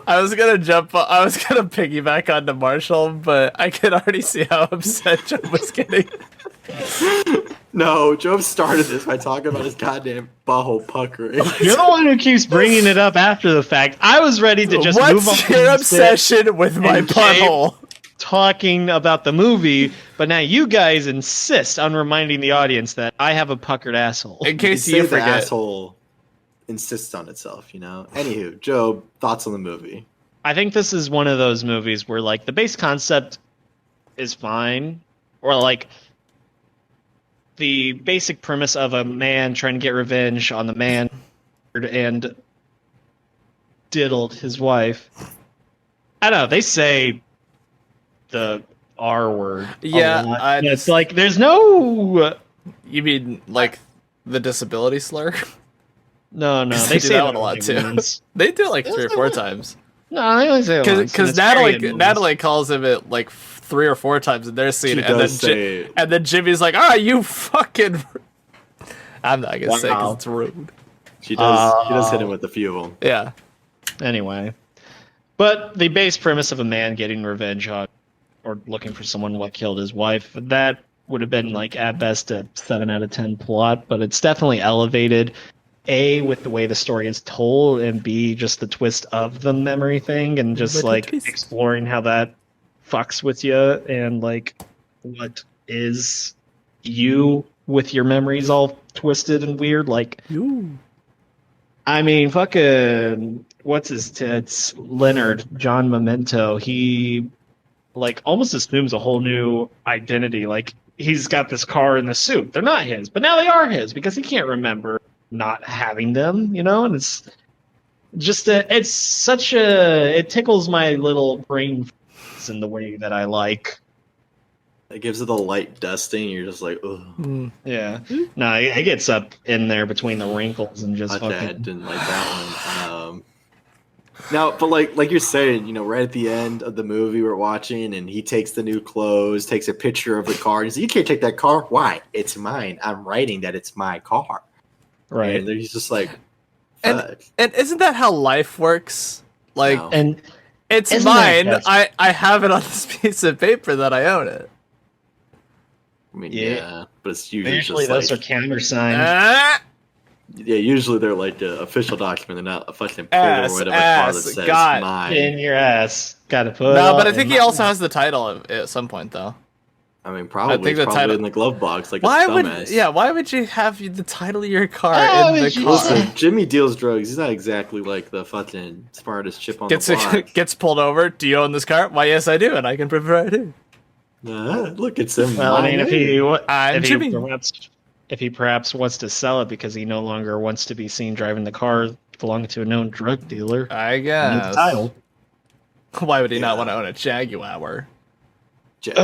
Speaker 2: I was gonna piggyback onto Marshall, but I could already see how upset Joe was getting.
Speaker 4: No, Job started this by talking about his goddamn butthole puckering.
Speaker 3: You're the one who keeps bringing it up after the fact. I was ready to just move on.
Speaker 2: What's your obsession with my butthole?
Speaker 3: Talking about the movie, but now you guys insist on reminding the audience that I have a puckered asshole.
Speaker 2: In case
Speaker 4: You
Speaker 2: you
Speaker 4: the
Speaker 2: forget.
Speaker 4: asshole insists on itself, you know? Anywho, Job, thoughts on the movie?
Speaker 3: I think this is one of those movies where, like, the base concept is fine, or, like, the basic premise of a man trying to get revenge on the man and diddled his wife. I don't know, they say the R word.
Speaker 2: Yeah,
Speaker 3: it's like, there's no...
Speaker 2: You mean, like, the disability slur?
Speaker 3: No,
Speaker 2: They
Speaker 3: they
Speaker 2: do
Speaker 3: say
Speaker 2: that one a lot, too.
Speaker 3: once.
Speaker 2: They do it, like, 3 or 4 times.
Speaker 3: No, they only say it once.
Speaker 2: Because Natalie calls him it, like, 3 or 4 times in their scene,
Speaker 4: She does say it.
Speaker 2: and then Jimmy's like, "Ah, you fucking." I'm not gonna say because it's rude.
Speaker 4: She does hit him with a few of them.
Speaker 2: Yeah.
Speaker 3: Anyway, but the base premise of a man getting revenge on or looking for someone what killed his wife, that would have been like at best a 7 out of 10 plot, but it's definitely elevated. A, with the way the story is told, and B, just the twist of the memory thing, and just like exploring how that fucks with you, and like what is you with your memories all twisted and weird. Like, I mean, fucking what's his tits? Leonard, John Memento. He like almost assumes a whole new identity. Like, he's got this car and the suit. They're not his, but now they are his because he can't remember not having them, you know. And it's just it's such a, it tickles my little brain in the way that I like.
Speaker 4: It gives it a light dusting. You're just like, ugh.
Speaker 3: Yeah. No, it gets up in there between the wrinkles and just
Speaker 4: Okay, I
Speaker 3: fucking...
Speaker 4: didn't like that one. Now, but like you're saying, you know, right at the end of the movie we're watching, and he takes the new clothes, takes a picture of the car, and he's like, "You can't take that car. Why? It's mine. I'm writing that it's my car."
Speaker 3: Right.
Speaker 4: And he's just like,
Speaker 2: And isn't that how life works? Like,
Speaker 4: No.
Speaker 3: And
Speaker 2: it's
Speaker 3: isn't
Speaker 2: mine.
Speaker 3: that
Speaker 2: I have it on this piece of paper that I own it.
Speaker 4: I mean,
Speaker 3: Yeah.
Speaker 4: yeah, but it's usually
Speaker 3: usually
Speaker 4: just
Speaker 3: those
Speaker 4: like,
Speaker 3: are countersigns.
Speaker 2: Ah,
Speaker 4: yeah, usually they're like the official document. They're not a fucking paper or whatever car that says
Speaker 2: God.
Speaker 4: mine.
Speaker 3: In your ass. Gotta put
Speaker 2: no,
Speaker 3: it
Speaker 2: but I
Speaker 3: on
Speaker 2: think
Speaker 3: in
Speaker 2: he
Speaker 3: my-
Speaker 2: also has the title at some point, though.
Speaker 4: I mean, probably,
Speaker 2: I think the
Speaker 4: it's probably
Speaker 2: title-
Speaker 4: in the glove box, like
Speaker 2: Why
Speaker 4: a
Speaker 2: would
Speaker 4: dumbass.
Speaker 2: why would you have the title of your car
Speaker 3: Why
Speaker 2: in the
Speaker 3: would you-
Speaker 2: car?
Speaker 4: Listen, Jimmy deals drugs. He's not exactly like the fucking smartest chip on
Speaker 2: Gets
Speaker 4: the block.
Speaker 2: gets pulled over. Do you own this car? Why, yes, I do, and I can prove it right here.
Speaker 4: Look, it's him.
Speaker 3: Well, I mean,
Speaker 2: I'm Jimmy.
Speaker 3: if he perhaps wants to sell it because he no longer wants to be seen driving the car belonging to a known drug dealer.
Speaker 2: I
Speaker 3: Need the
Speaker 2: guess.
Speaker 3: title.
Speaker 2: Why would he not
Speaker 4: Yeah.
Speaker 2: want to own a Jaguar?
Speaker 4: kind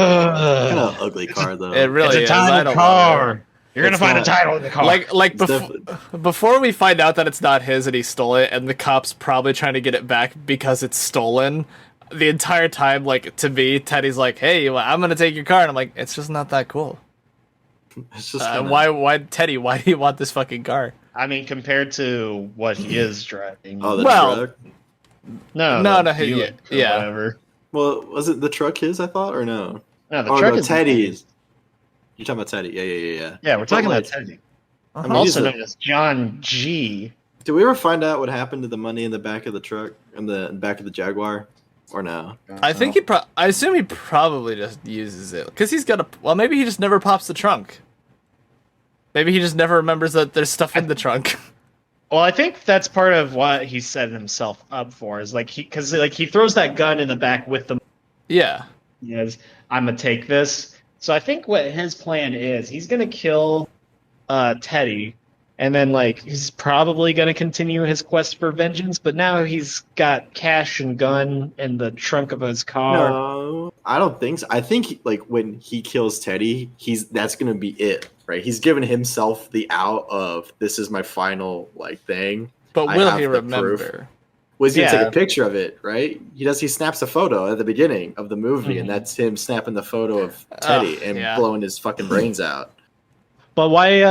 Speaker 4: of ugly car though.
Speaker 2: It really
Speaker 3: It's a
Speaker 2: is. I
Speaker 3: title
Speaker 2: don't love it.
Speaker 3: car. You're gonna
Speaker 4: It's
Speaker 3: find
Speaker 4: not-
Speaker 3: a title in the car.
Speaker 2: Like
Speaker 4: It's
Speaker 2: before we find out that it's not his and he stole it, and the cops probably trying to get it back because it's stolen. The entire time, like, to me, Teddy's like, "Hey, well, I'm gonna take your car," and I'm like, "It's just not that cool."
Speaker 4: It's just
Speaker 2: Why, Teddy? Why do you want this fucking car?
Speaker 3: I mean, compared to what he is driving.
Speaker 4: Oh, the
Speaker 2: Well-
Speaker 4: truck.
Speaker 3: no,
Speaker 2: No,
Speaker 3: the
Speaker 2: no,
Speaker 3: Buick or
Speaker 2: yeah.
Speaker 3: whatever.
Speaker 4: Well, was it the truck his? I thought, or no?
Speaker 3: No, the
Speaker 4: Oh
Speaker 3: truck
Speaker 4: no,
Speaker 3: is
Speaker 4: Teddy's. You're talking about Teddy? Yeah.
Speaker 3: Yeah, we're talking
Speaker 4: But,
Speaker 3: about
Speaker 4: like,
Speaker 3: Teddy.
Speaker 4: I mean,
Speaker 3: Also
Speaker 4: he's a-
Speaker 3: known as John G.
Speaker 4: Did we ever find out what happened to the money in the back of the truck, in the back of the Jaguar, or no?
Speaker 2: I think I assume he probably just uses it because he's got a. Well, maybe he just never pops the trunk. Maybe he just never remembers that there's stuff in the trunk.
Speaker 3: Well, I think that's part of what he set himself up for. Is like he throws that gun in the back with the.
Speaker 2: Yeah.
Speaker 3: Is I'm gonna take this. So I think what his plan is, he's gonna kill Teddy, and then like he's probably gonna continue his quest for vengeance. But now he's got cash and gun in the trunk of his car.
Speaker 4: No, I don't think so. I think like when he kills Teddy, that's gonna be it, right? He's given himself the out of this is my final like thing.
Speaker 2: But
Speaker 4: I
Speaker 2: will
Speaker 4: have
Speaker 2: he
Speaker 4: the
Speaker 2: remember?
Speaker 4: proof. Was he gonna
Speaker 3: Yeah.
Speaker 4: take a picture of it, right? He snaps a photo at the beginning of the movie,
Speaker 3: Mhm.
Speaker 4: and that's him snapping the photo of Teddy and
Speaker 2: yeah.
Speaker 4: blowing his fucking brains out.
Speaker 3: But why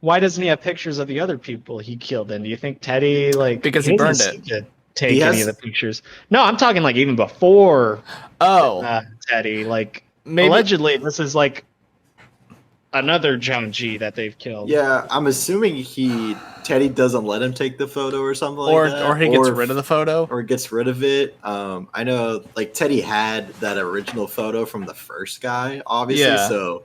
Speaker 3: why doesn't he have pictures of the other people he killed? And do you think Teddy
Speaker 2: Because he
Speaker 3: doesn't
Speaker 2: burned it.
Speaker 3: seem to take
Speaker 4: He
Speaker 3: any
Speaker 4: has-
Speaker 3: of the pictures? No, I'm talking like even before
Speaker 2: Oh,
Speaker 3: Teddy. Like
Speaker 2: maybe.
Speaker 3: allegedly, this is like another John G that they've killed.
Speaker 4: Yeah, I'm assuming Teddy doesn't let him take the photo or something like
Speaker 2: Or
Speaker 4: that.
Speaker 2: or he gets rid of the photo.
Speaker 4: Or gets rid of it. I know, like Teddy had that original photo from the first guy, obviously.
Speaker 2: Yeah.
Speaker 4: So,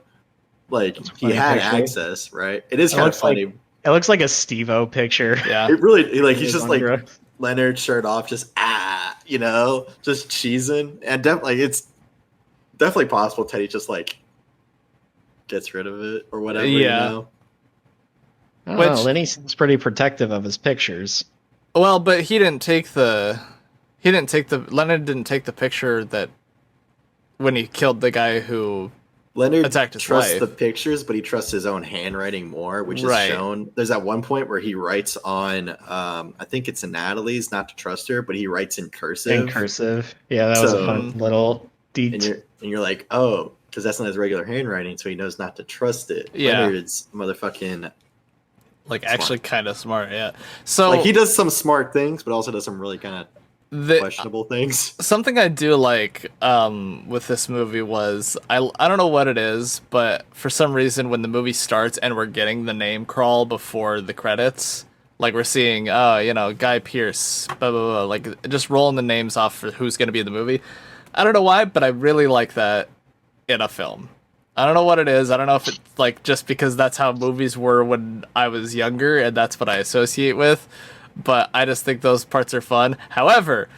Speaker 4: like
Speaker 3: That's a
Speaker 4: he
Speaker 3: funny
Speaker 4: had
Speaker 3: picture.
Speaker 4: access, right? It is
Speaker 3: It
Speaker 4: kind of
Speaker 3: looks like-
Speaker 4: funny.
Speaker 3: It looks like a Steve-O picture.
Speaker 2: Yeah.
Speaker 4: It really like he's
Speaker 3: He's
Speaker 4: just
Speaker 3: on
Speaker 4: like
Speaker 3: drugs.
Speaker 4: Leonard shirt off, just just cheesing, and definitely it's definitely possible Teddy just like gets rid of it or whatever.
Speaker 2: Yeah.
Speaker 4: You know?
Speaker 3: I don't know,
Speaker 2: Which-
Speaker 3: Lenny seems pretty protective of his pictures.
Speaker 2: Well, but he didn't take the. Leonard didn't take the picture that when he killed the guy who.
Speaker 4: Leonard
Speaker 2: Attacked his
Speaker 4: trusts
Speaker 2: wife.
Speaker 4: the pictures, but he trusts his own handwriting more, which is
Speaker 2: Right.
Speaker 4: shown. There's that one point where he writes on, I think it's in Natalie's, not to trust her, but he writes in cursive.
Speaker 3: In cursive. Yeah, that was a
Speaker 4: So-
Speaker 3: fun little
Speaker 4: And
Speaker 3: deed.
Speaker 4: you're like, oh, because that's not his regular handwriting, so he knows not to trust it.
Speaker 2: Yeah.
Speaker 4: Leonard's motherfucking
Speaker 2: Like
Speaker 4: Smart.
Speaker 2: actually kind of smart, yeah. So
Speaker 4: like he does some smart things, but also does some really kind of
Speaker 2: the,
Speaker 4: questionable things.
Speaker 2: something I do like with this movie was I don't know what it is, but for some reason when the movie starts and we're getting the name crawl before the credits, like we're seeing Guy Pearce, blah blah blah, like just rolling the names off for who's going to be in the movie. I don't know why, but I really like that in a film. I don't know what it is. I don't know if it's like just because that's how movies were when I was younger and that's what I associate with. But I just think those parts are fun. However,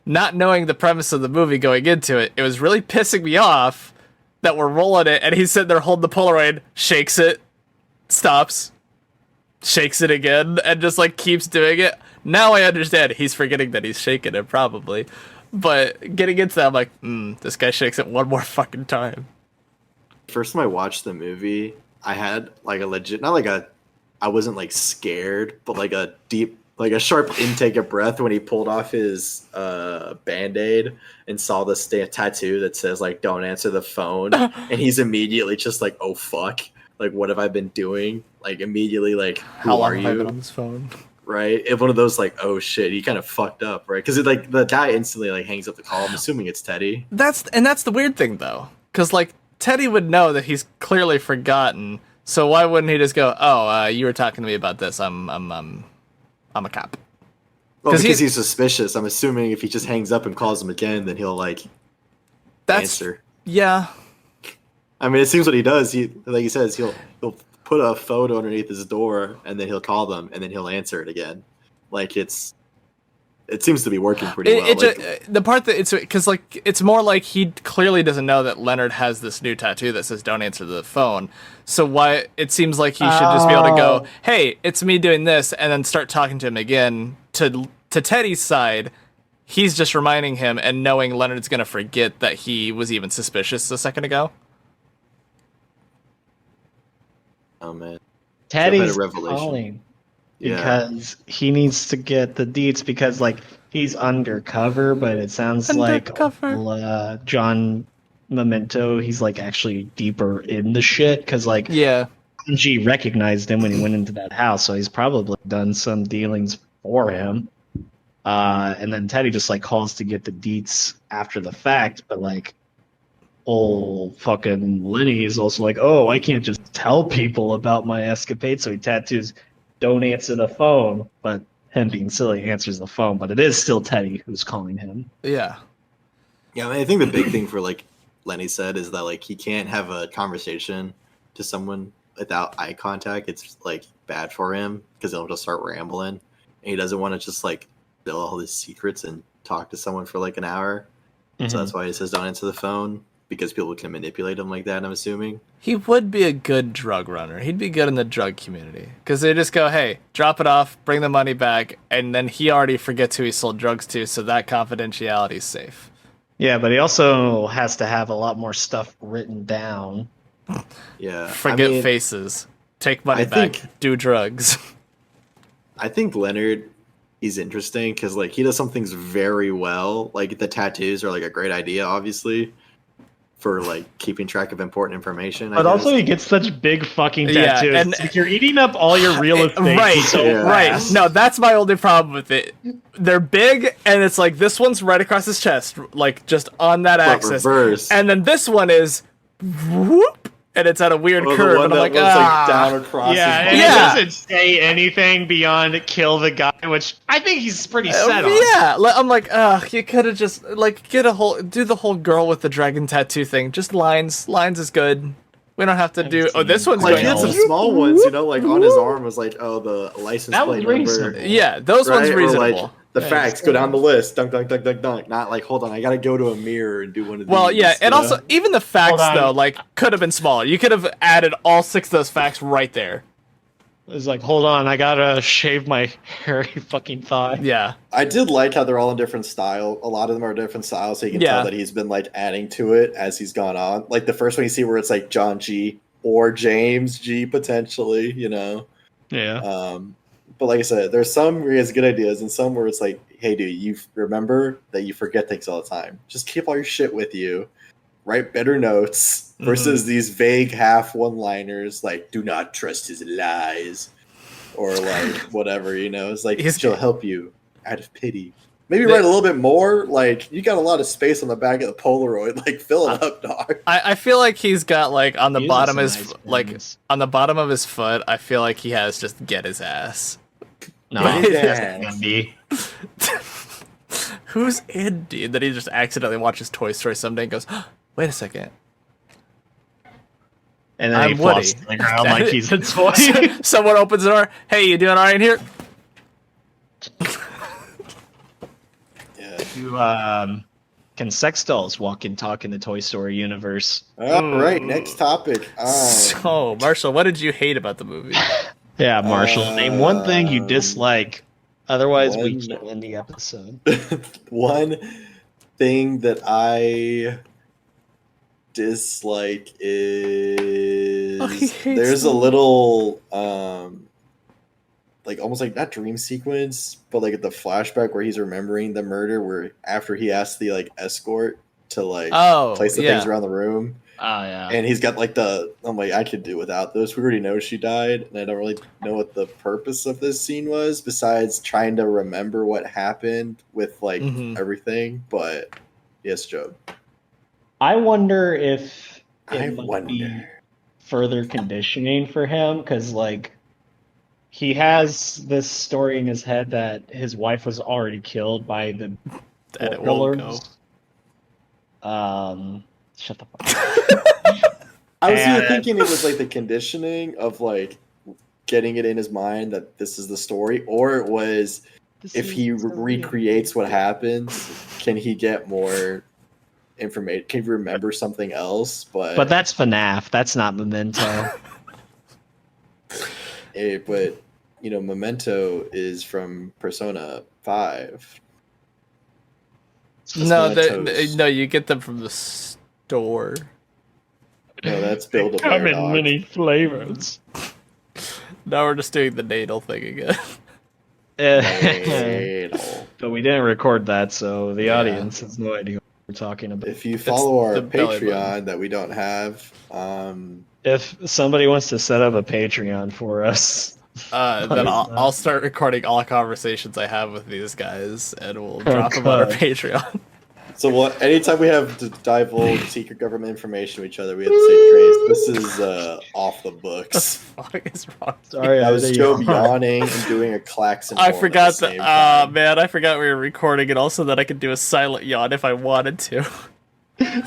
Speaker 2: not knowing the premise of the movie going into it, it was really pissing me off that we're rolling it and he's sitting there holding the Polaroid, shakes it, stops, shakes it again, and just like keeps doing it. Now I understand he's forgetting that he's shaking it probably. But getting into that, I'm like, this guy shakes it one more fucking time.
Speaker 4: First time I watched the movie, I had like a legit, not like a, I wasn't like scared, but like a deep, like a sharp intake of breath when he pulled off his Band-Aid and saw this tattoo that says like, don't answer the phone. And he's immediately just like, oh fuck. Like, what have I been doing? Like immediately like, who are
Speaker 2: have I been on
Speaker 4: you?
Speaker 2: this phone?
Speaker 4: Right? If one of those like, oh shit, he kind of fucked up, right? Because like the guy instantly like hangs up the call. I'm assuming it's Teddy.
Speaker 2: That's the weird thing though, because like Teddy would know that he's clearly forgotten. So why wouldn't he just go, "Oh, you were talking to me about this. I'm a cop."
Speaker 4: Well,
Speaker 2: 'Cause
Speaker 4: because he's suspicious. I'm assuming if he just hangs up and calls him again, then he'll like
Speaker 2: That's
Speaker 4: answer.
Speaker 2: yeah.
Speaker 4: I mean, it seems what he does. He, like he says, he'll put a photo underneath his door, and then he'll call them, and then he'll answer it again. Like it seems to be working pretty well.
Speaker 2: The part that it's because like it's more like he clearly doesn't know that Leonard has this new tattoo that says "Don't answer the phone." So why it seems like he should just be able to go, "Hey, it's me doing this," and then start talking to him again. To Teddy's side, he's just reminding him and knowing Leonard's gonna forget that he was even suspicious a second ago.
Speaker 4: Oh man,
Speaker 3: Teddy's
Speaker 4: a revelation.
Speaker 3: calling
Speaker 4: Yeah.
Speaker 3: because he needs to get the deets because like he's undercover, but it sounds
Speaker 2: Undercover.
Speaker 3: like John Memento, he's like actually deeper in the shit because like
Speaker 2: Yeah.
Speaker 3: G recognized him when he went into that house, so he's probably done some dealings for him. And then Teddy just like calls to get the deets after the fact, but like old fucking Lenny is also like, oh, I can't just tell people about my escapade, so he tattoos "Don't answer the phone," but him being silly answers the phone, but it is still Teddy who's calling him.
Speaker 2: Yeah.
Speaker 4: Yeah, I mean, I think the big thing for like Lenny said is that like he can't have a conversation to someone without eye contact. It's like bad for him because he'll just start rambling, and he doesn't want to just like spill all his secrets and talk to someone for like an hour. So that's why he says don't answer the phone, because people can manipulate him like that. I'm assuming.
Speaker 2: He would be a good drug runner. He'd be good in the drug community. Because they just go, hey, drop it off, bring the money back, and then he already forgets who he sold drugs to, so that confidentiality is safe.
Speaker 3: Yeah, but he also has to have a lot more stuff written down.
Speaker 4: Yeah,
Speaker 2: Forget
Speaker 4: I mean,
Speaker 2: faces. Take money
Speaker 4: I
Speaker 2: back.
Speaker 4: think-
Speaker 2: Do drugs.
Speaker 4: I think Leonard, he's interesting because like he does some things very well. Like the tattoos are like a great idea, obviously, for like keeping track of important information.
Speaker 3: But also, he gets such big fucking
Speaker 2: Yeah,
Speaker 3: tattoos.
Speaker 2: and-
Speaker 3: It's like you're eating up all your real estate.
Speaker 2: Right,
Speaker 3: so
Speaker 4: Yeah.
Speaker 2: right.
Speaker 3: fast.
Speaker 2: No, that's my only problem with it. They're big, and it's like this one's right across his chest, like just on that
Speaker 4: but
Speaker 2: axis.
Speaker 4: reverse.
Speaker 2: And then this one is whoop, and it's at a weird
Speaker 4: Well,
Speaker 2: curve,
Speaker 4: the one
Speaker 2: and I'm
Speaker 4: that
Speaker 2: like,
Speaker 4: was like down across.
Speaker 3: Yeah, and
Speaker 4: his
Speaker 2: Yeah.
Speaker 3: it doesn't say anything beyond kill the guy, which I think he's pretty set on.
Speaker 2: yeah. I'm like, you could have just like do the whole girl with the dragon tattoo thing. Just lines is good. We don't have to do. Oh, this one's
Speaker 4: Like
Speaker 2: going
Speaker 4: he had some
Speaker 2: all-
Speaker 4: small ones, like on his arm was like, oh, the license
Speaker 3: That was
Speaker 4: plate number.
Speaker 3: reasonable.
Speaker 2: Yeah, those
Speaker 4: Right?
Speaker 2: ones
Speaker 4: Or,
Speaker 2: reasonable.
Speaker 4: like, the facts go down the list. Dunk, dunk, dunk, dunk, dunk. Not like, hold on, I gotta go to a mirror and do one of these.
Speaker 2: Well, yeah, and also even the facts
Speaker 3: Hold on.
Speaker 2: though, like, could have been smaller. You could have added all 6 of those facts right there.
Speaker 3: It's like, hold on, I gotta shave my hairy fucking thigh.
Speaker 2: Yeah,
Speaker 4: I did like how they're all in different style. A lot of them are different styles, so you can
Speaker 2: Yeah.
Speaker 4: tell that he's been like adding to it as he's gone on. Like the first one you see where it's like John G or James G potentially,
Speaker 3: Yeah.
Speaker 4: But like I said, there's some where he has good ideas and some where it's like, hey dude, you remember that you forget things all the time. Just keep all your shit with you. Write better notes versus these vague half one-liners like do not trust his lies or like whatever, It's like she'll help you out of pity. Maybe write a little bit more. Like you got a lot of space on the back of the Polaroid. Like fill it up, dog.
Speaker 2: I feel like he's got like on the
Speaker 3: He
Speaker 2: bottom of
Speaker 3: uses
Speaker 2: his
Speaker 3: some nice
Speaker 2: like
Speaker 3: pens.
Speaker 2: on the bottom of his foot. I feel like he has just get his ass.
Speaker 3: No,
Speaker 4: Yeah.
Speaker 3: Andy.
Speaker 2: Who's Andy? That he just accidentally watches Toy Story someday and goes, wait a second.
Speaker 3: And then
Speaker 2: I'm
Speaker 3: he flops
Speaker 2: Woody.
Speaker 3: to the ground like he's a toy.
Speaker 2: Someone opens the door. Hey, you doing all right in here?
Speaker 4: Yeah.
Speaker 3: Can sex dolls walk and talk in the Toy Story universe?
Speaker 4: All right, next topic.
Speaker 2: So, Marshall, what did you hate about the movie?
Speaker 3: Yeah, Marshall. Name one thing you
Speaker 4: Um,
Speaker 3: dislike. Otherwise, we
Speaker 4: one-
Speaker 3: can end the episode.
Speaker 4: One thing that I dislike is
Speaker 2: he hates
Speaker 4: there's a
Speaker 2: them.
Speaker 4: little like almost like not dream sequence, but like at the flashback where he's remembering the murder where after he asked the like escort to like
Speaker 2: Oh,
Speaker 4: place the
Speaker 2: yeah.
Speaker 4: things around the room.
Speaker 3: Oh, yeah.
Speaker 4: And he's got like I'm like, I could do without this. We already know she died, and I don't really know what the purpose of this scene was besides trying to remember what happened with like
Speaker 2: Mhm.
Speaker 4: everything. But yes, Job.
Speaker 3: I wonder if
Speaker 4: I
Speaker 3: it might be
Speaker 4: wonder.
Speaker 3: further conditioning for him because, like, he has this story in his head that his wife was already killed by the
Speaker 2: And it won't go.
Speaker 3: killers. Shut the fuck up.
Speaker 4: I was even
Speaker 3: And-
Speaker 4: thinking it was like the conditioning of like getting it in his mind that this is the story, or it was if he recreates what happens, can he get more information? Can he remember something else?
Speaker 3: But that's FNAF. That's not Memento.
Speaker 4: But Memento is from Persona 5.
Speaker 2: No,
Speaker 4: Mementos.
Speaker 2: no, you get them from the store.
Speaker 4: No, that's Build a
Speaker 3: Come
Speaker 4: Bear
Speaker 3: in
Speaker 4: Dog.
Speaker 3: many flavors.
Speaker 2: Now we're just doing the natal thing again.
Speaker 4: Anal.
Speaker 3: But we didn't record that, so the
Speaker 4: Yeah.
Speaker 3: audience has no idea what we're talking about.
Speaker 4: If you follow our
Speaker 2: the belly
Speaker 4: Patreon
Speaker 2: button.
Speaker 4: that we don't have,
Speaker 3: If somebody wants to set up a Patreon for us,
Speaker 2: Then I'll start recording all conversations I have with these guys, and we'll drop them on our
Speaker 3: God.
Speaker 2: Patreon.
Speaker 4: so anytime we have to divulge secret government information to each other, we have to say, Trace, this is off the books.
Speaker 2: What is wrong?
Speaker 3: sorry,
Speaker 4: That was
Speaker 3: I
Speaker 4: Joe yawning and doing a klaxon.
Speaker 2: I
Speaker 4: horn
Speaker 2: forgot
Speaker 4: at the
Speaker 2: that.
Speaker 4: same time.
Speaker 2: Man, I forgot we were recording, and also that I could do a silent yawn if I wanted to.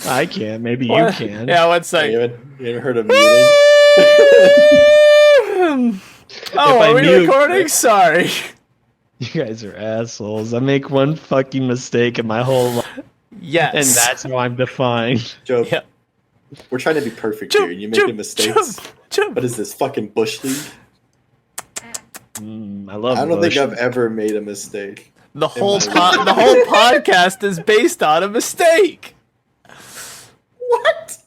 Speaker 3: I can. Maybe you
Speaker 2: What?
Speaker 3: can.
Speaker 2: Yeah, one
Speaker 4: You
Speaker 2: sec.
Speaker 4: haven't heard of muting?
Speaker 2: Oh,
Speaker 3: I
Speaker 2: are we
Speaker 3: mute-
Speaker 2: recording? Sorry.
Speaker 3: You guys are assholes. I make one fucking mistake in my whole life,
Speaker 2: Yes.
Speaker 3: and that's how I'm defined.
Speaker 4: Joe,
Speaker 2: Yeah.
Speaker 4: we're trying to be perfect here, and you're making mistakes.
Speaker 2: Jump.
Speaker 4: What is this, fucking Bush League?
Speaker 3: I love.
Speaker 4: I don't think
Speaker 3: Bush.
Speaker 4: I've ever made a mistake.
Speaker 2: The whole
Speaker 4: my-
Speaker 2: the whole podcast is based on a mistake.
Speaker 4: What?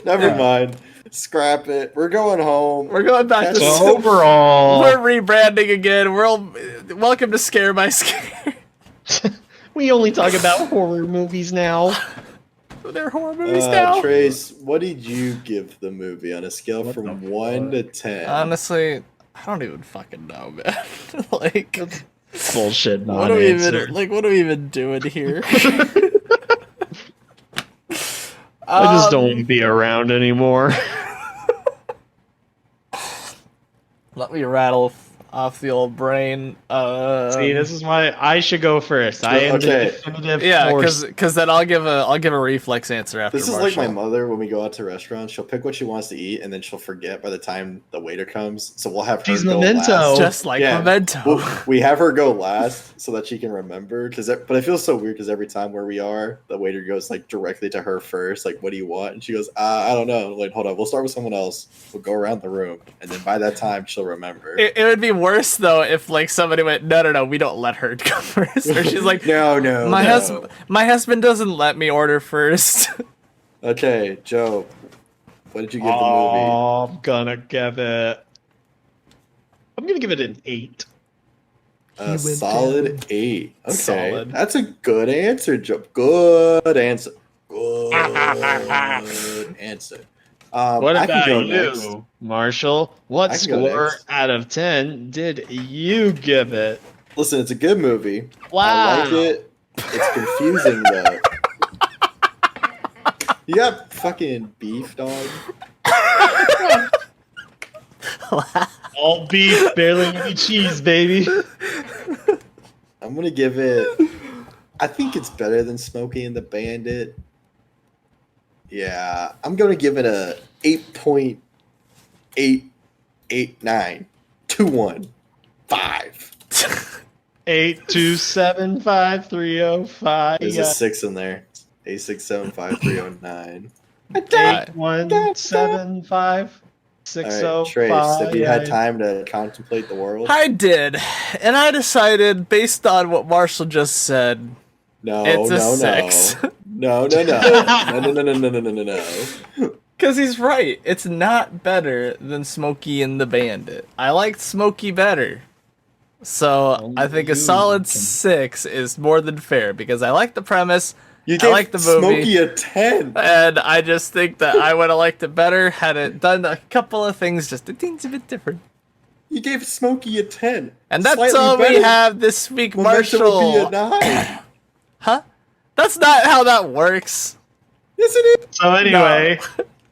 Speaker 4: Never mind. Scrap it. We're going home.
Speaker 2: We're going back to
Speaker 4: That's
Speaker 3: So overall,
Speaker 2: We're rebranding again. We're all welcome to Scare My Scare.
Speaker 3: we only talk about horror movies now.
Speaker 2: They're horror movies now.
Speaker 4: Trace, what did you give the movie on a scale from 1 to 10?
Speaker 2: Honestly, I don't even fucking know, man. Like,
Speaker 3: Bullshit.
Speaker 2: what are we even doing here?
Speaker 3: I just don't want to be around anymore.
Speaker 2: Let me rattle off the old brain.
Speaker 3: See, this is why I should go first. I am the definitive force.
Speaker 2: because then I'll give a reflex answer after.
Speaker 4: This is
Speaker 2: Marshall.
Speaker 4: like my mother when we go out to restaurants. She'll pick what she wants to eat, and then she'll forget by the time the waiter comes. So we'll have her
Speaker 3: She's
Speaker 4: go
Speaker 3: Memento.
Speaker 4: last.
Speaker 2: Just like Memento.
Speaker 4: We have her go last so that she can remember. But it feels so weird because every time where we are, the waiter goes like directly to her first. Like, what do you want? And she goes, I don't know. Like, hold on, we'll start with someone else. We'll go around the room, and then by that time, she'll remember.
Speaker 2: It would be worse though if like somebody went, no, we don't let her go first, or she's like,
Speaker 4: no,
Speaker 2: my husband doesn't let me order first.
Speaker 4: Okay, Joe, what did you give the movie?
Speaker 3: I'm gonna give it an 8.
Speaker 4: A solid 8. Okay,
Speaker 2: Solid.
Speaker 4: that's a good answer, Joe. Good answer. Good answer.
Speaker 3: What
Speaker 4: I can
Speaker 3: about
Speaker 4: go
Speaker 3: you,
Speaker 4: next.
Speaker 3: Marshall? What
Speaker 4: I can go
Speaker 3: score
Speaker 4: next.
Speaker 3: out of 10 did you give it?
Speaker 4: Listen, it's a good movie.
Speaker 3: Wow.
Speaker 4: I like it. It's confusing though. You got fucking beef, dog.
Speaker 3: All beef, barely any cheese, baby.
Speaker 4: I'm gonna give it. I think it's better than Smokey and the Bandit. Yeah, I'm gonna give it a 8.889 215.
Speaker 3: 8275305.
Speaker 4: There's a 6 in there. 8675309.
Speaker 3: 8175
Speaker 4: Alright, Trace, have you had time to contemplate the world?
Speaker 2: I did, and I decided based on what Marshall just said,
Speaker 4: No,
Speaker 2: it's a
Speaker 4: no,
Speaker 2: 6.
Speaker 4: no. No.
Speaker 2: Because he's right. It's not better than Smokey and the Bandit. I liked Smokey better. So I think a solid 6 is more than fair because I like the premise.
Speaker 4: You
Speaker 2: I
Speaker 4: gave
Speaker 2: like the movie.
Speaker 4: Smokey a 10.
Speaker 2: And I just think that I would have liked it better had it done a couple of things just a teensy bit different.
Speaker 4: You gave Smokey a 10.
Speaker 2: And that's
Speaker 4: Slightly
Speaker 2: all we
Speaker 4: better.
Speaker 2: have this week,
Speaker 4: Memento
Speaker 2: Marshall.
Speaker 4: would be a 9.
Speaker 2: Huh? That's not how that works.
Speaker 4: Yes, it is.
Speaker 3: So anyway,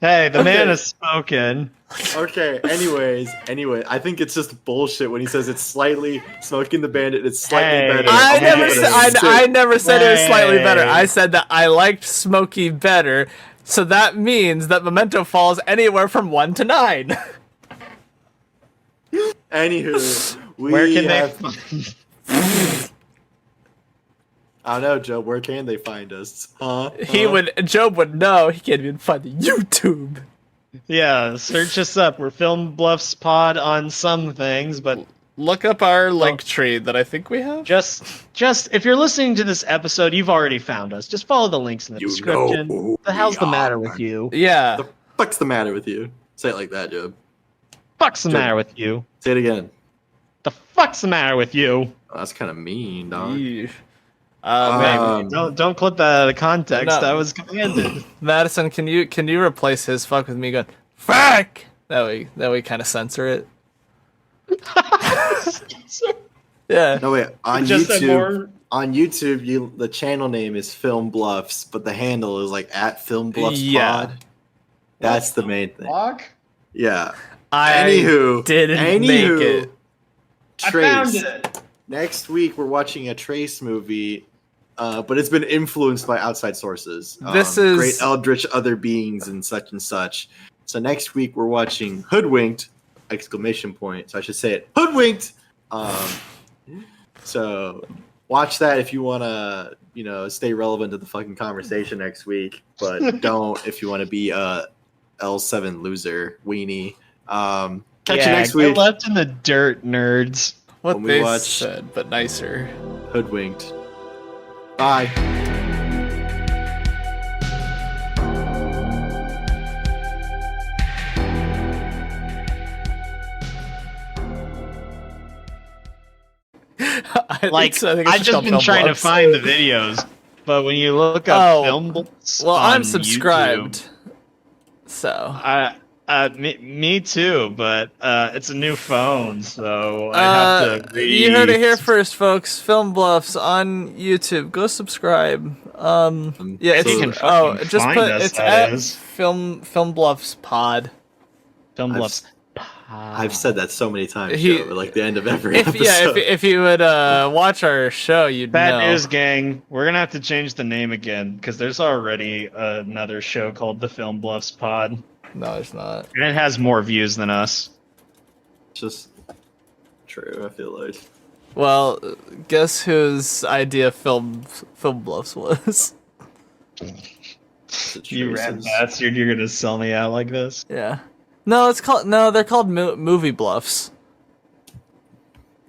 Speaker 3: hey, the man
Speaker 4: Okay.
Speaker 3: has spoken.
Speaker 4: Okay, anyway, I think it's just bullshit when he says it's slightly Smoking the Bandit, it's slightly
Speaker 3: Hey.
Speaker 4: better.
Speaker 2: I
Speaker 4: I'm gonna
Speaker 2: never
Speaker 4: give it
Speaker 2: said
Speaker 4: a 6.
Speaker 2: I never said it was slightly better.
Speaker 3: Hey.
Speaker 2: I said that I liked Smokey better. So that means that Memento falls anywhere from 1 to 9.
Speaker 4: Anywho,
Speaker 3: Where can they
Speaker 4: have,
Speaker 3: find
Speaker 4: I don't know, Joe, where can they find us?
Speaker 2: Jobe would know. He can't even find the YouTube.
Speaker 3: Yeah, search us up. We're Film Bluffs Pod on some things, but
Speaker 2: Look up our link tree that I think we have.
Speaker 3: just if you're listening to this episode, you've already found us. Just follow the links in the
Speaker 4: You
Speaker 3: description.
Speaker 4: know
Speaker 3: What the hell's the
Speaker 4: we
Speaker 3: matter
Speaker 4: are.
Speaker 3: with you?
Speaker 2: Yeah.
Speaker 4: The fuck's the matter with you? Say it like that, Joe.
Speaker 3: Fuck's the matter with you?
Speaker 4: Say it again.
Speaker 3: The fuck's the matter with you?
Speaker 4: Oh, that's kind of mean, dog.
Speaker 2: Yeesh.
Speaker 3: Don't clip that out of context.
Speaker 2: No.
Speaker 3: That was commanded.
Speaker 2: Madison, can you replace his fuck with me going fuck? That way kind of censor it. Yeah.
Speaker 4: No, wait. On
Speaker 3: Just said more.
Speaker 4: YouTube, the channel name is Film Bluffs, but the handle is like at Film Bluffs
Speaker 2: Yeah.
Speaker 4: Pod. That's the main thing.
Speaker 3: Fuck?
Speaker 4: Yeah.
Speaker 2: I
Speaker 4: Anywho,
Speaker 2: didn't make it.
Speaker 4: Trace.
Speaker 3: I found it.
Speaker 4: Next week we're watching a Trace movie, but it's been influenced by outside sources.
Speaker 2: This is-
Speaker 4: great eldritch other beings and such and such. So next week we're watching Hoodwinked! Exclamation point. So I should say it. Hoodwinked! So watch that if you want to, stay relevant to the fucking conversation next week, but don't if you want to be a L7 loser weenie. Catch you next week.
Speaker 3: Get left in the dirt, nerds.
Speaker 2: What
Speaker 4: when we
Speaker 2: they
Speaker 4: watch-
Speaker 2: said, but nicer.
Speaker 4: Hoodwinked. Bye.
Speaker 2: I
Speaker 3: Like,
Speaker 2: think it's
Speaker 3: I've just
Speaker 2: called
Speaker 3: been
Speaker 2: Film
Speaker 3: trying to
Speaker 2: Bluffs.
Speaker 3: find the videos, but when you look up film bluffs
Speaker 2: well, I'm
Speaker 3: on
Speaker 2: subscribed.
Speaker 3: YouTube,
Speaker 2: So
Speaker 3: me too, but it's a new phone, so I have to.
Speaker 2: you heard it here first, folks. Film Bluffs on YouTube. Go subscribe. Yeah, it's
Speaker 3: You can fucking
Speaker 2: just
Speaker 3: find
Speaker 2: put
Speaker 3: us,
Speaker 2: it's
Speaker 3: that
Speaker 2: at
Speaker 3: is.
Speaker 2: Film Bluffs Pod.
Speaker 3: Film bluffs.
Speaker 4: I've said that so many times,
Speaker 2: He-
Speaker 4: Joe, like the end of every
Speaker 2: If
Speaker 4: episode.
Speaker 2: if you would watch our show, you'd
Speaker 3: Bad
Speaker 2: know.
Speaker 3: news, gang. We're gonna have to change the name again because there's already another show called the Film Bluffs Pod,
Speaker 2: No, it's not.
Speaker 3: and it has more views than us.
Speaker 4: Just true, I feel like.
Speaker 2: Well, guess whose idea Film Bluffs was?
Speaker 4: Is it
Speaker 3: You rat
Speaker 4: Trace's?
Speaker 3: bastard! You're gonna sell me out like this?
Speaker 2: Yeah. No, they're called Movie Bluffs.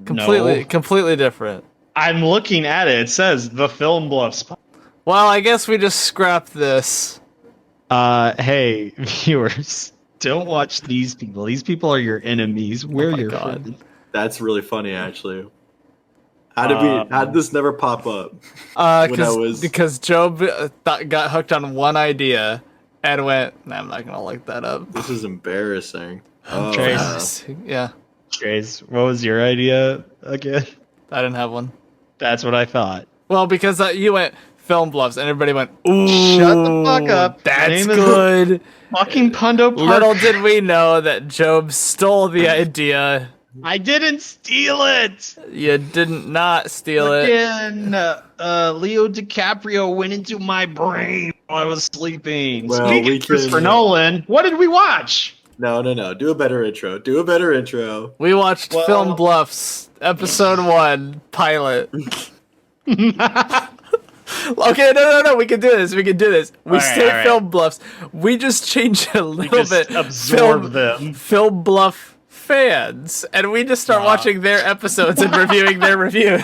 Speaker 2: Completely different.
Speaker 3: I'm looking at it. It says the Film Bluffs Pod.
Speaker 2: Well, I guess we just scrapped this.
Speaker 3: Hey, viewers, don't watch these people. These people are your enemies. We're
Speaker 2: my
Speaker 3: your
Speaker 2: God.
Speaker 3: friends.
Speaker 4: That's really funny, actually. How did this never pop up?
Speaker 2: Because Jobe got hooked on one idea and went, nah, I'm not gonna look that up.
Speaker 4: This is embarrassing. Oh,
Speaker 3: Trace.
Speaker 2: Yeah,
Speaker 3: Trace, what was your idea again?
Speaker 2: I didn't have one.
Speaker 3: That's what I thought.
Speaker 2: Well, because you went Film Bluffs and everybody went, ooh,
Speaker 3: Shut the fuck up.
Speaker 2: That's
Speaker 3: Name is-
Speaker 2: good.
Speaker 3: Fucking Pundo Park.
Speaker 2: Little did we know that Jobe stole the idea.
Speaker 3: I didn't steal it.
Speaker 2: You did not steal it.
Speaker 3: Again, Leo DiCaprio went into my brain while I was sleeping.
Speaker 4: Well,
Speaker 3: Speaking
Speaker 4: we
Speaker 3: of Christopher
Speaker 4: can-
Speaker 3: Nolan, what did we watch?
Speaker 4: No. Do a better intro. Do a better intro.
Speaker 2: We watched
Speaker 3: Well-
Speaker 2: Film Bluffs, episode 1, pilot. Okay, no, we can do this. We
Speaker 3: Alright,
Speaker 2: say
Speaker 3: alright.
Speaker 2: Film Bluffs. We just change it a little
Speaker 3: just
Speaker 2: bit.
Speaker 3: absorb them.
Speaker 2: Film Bluff fans, and we just start watching their episodes and reviewing their reviews.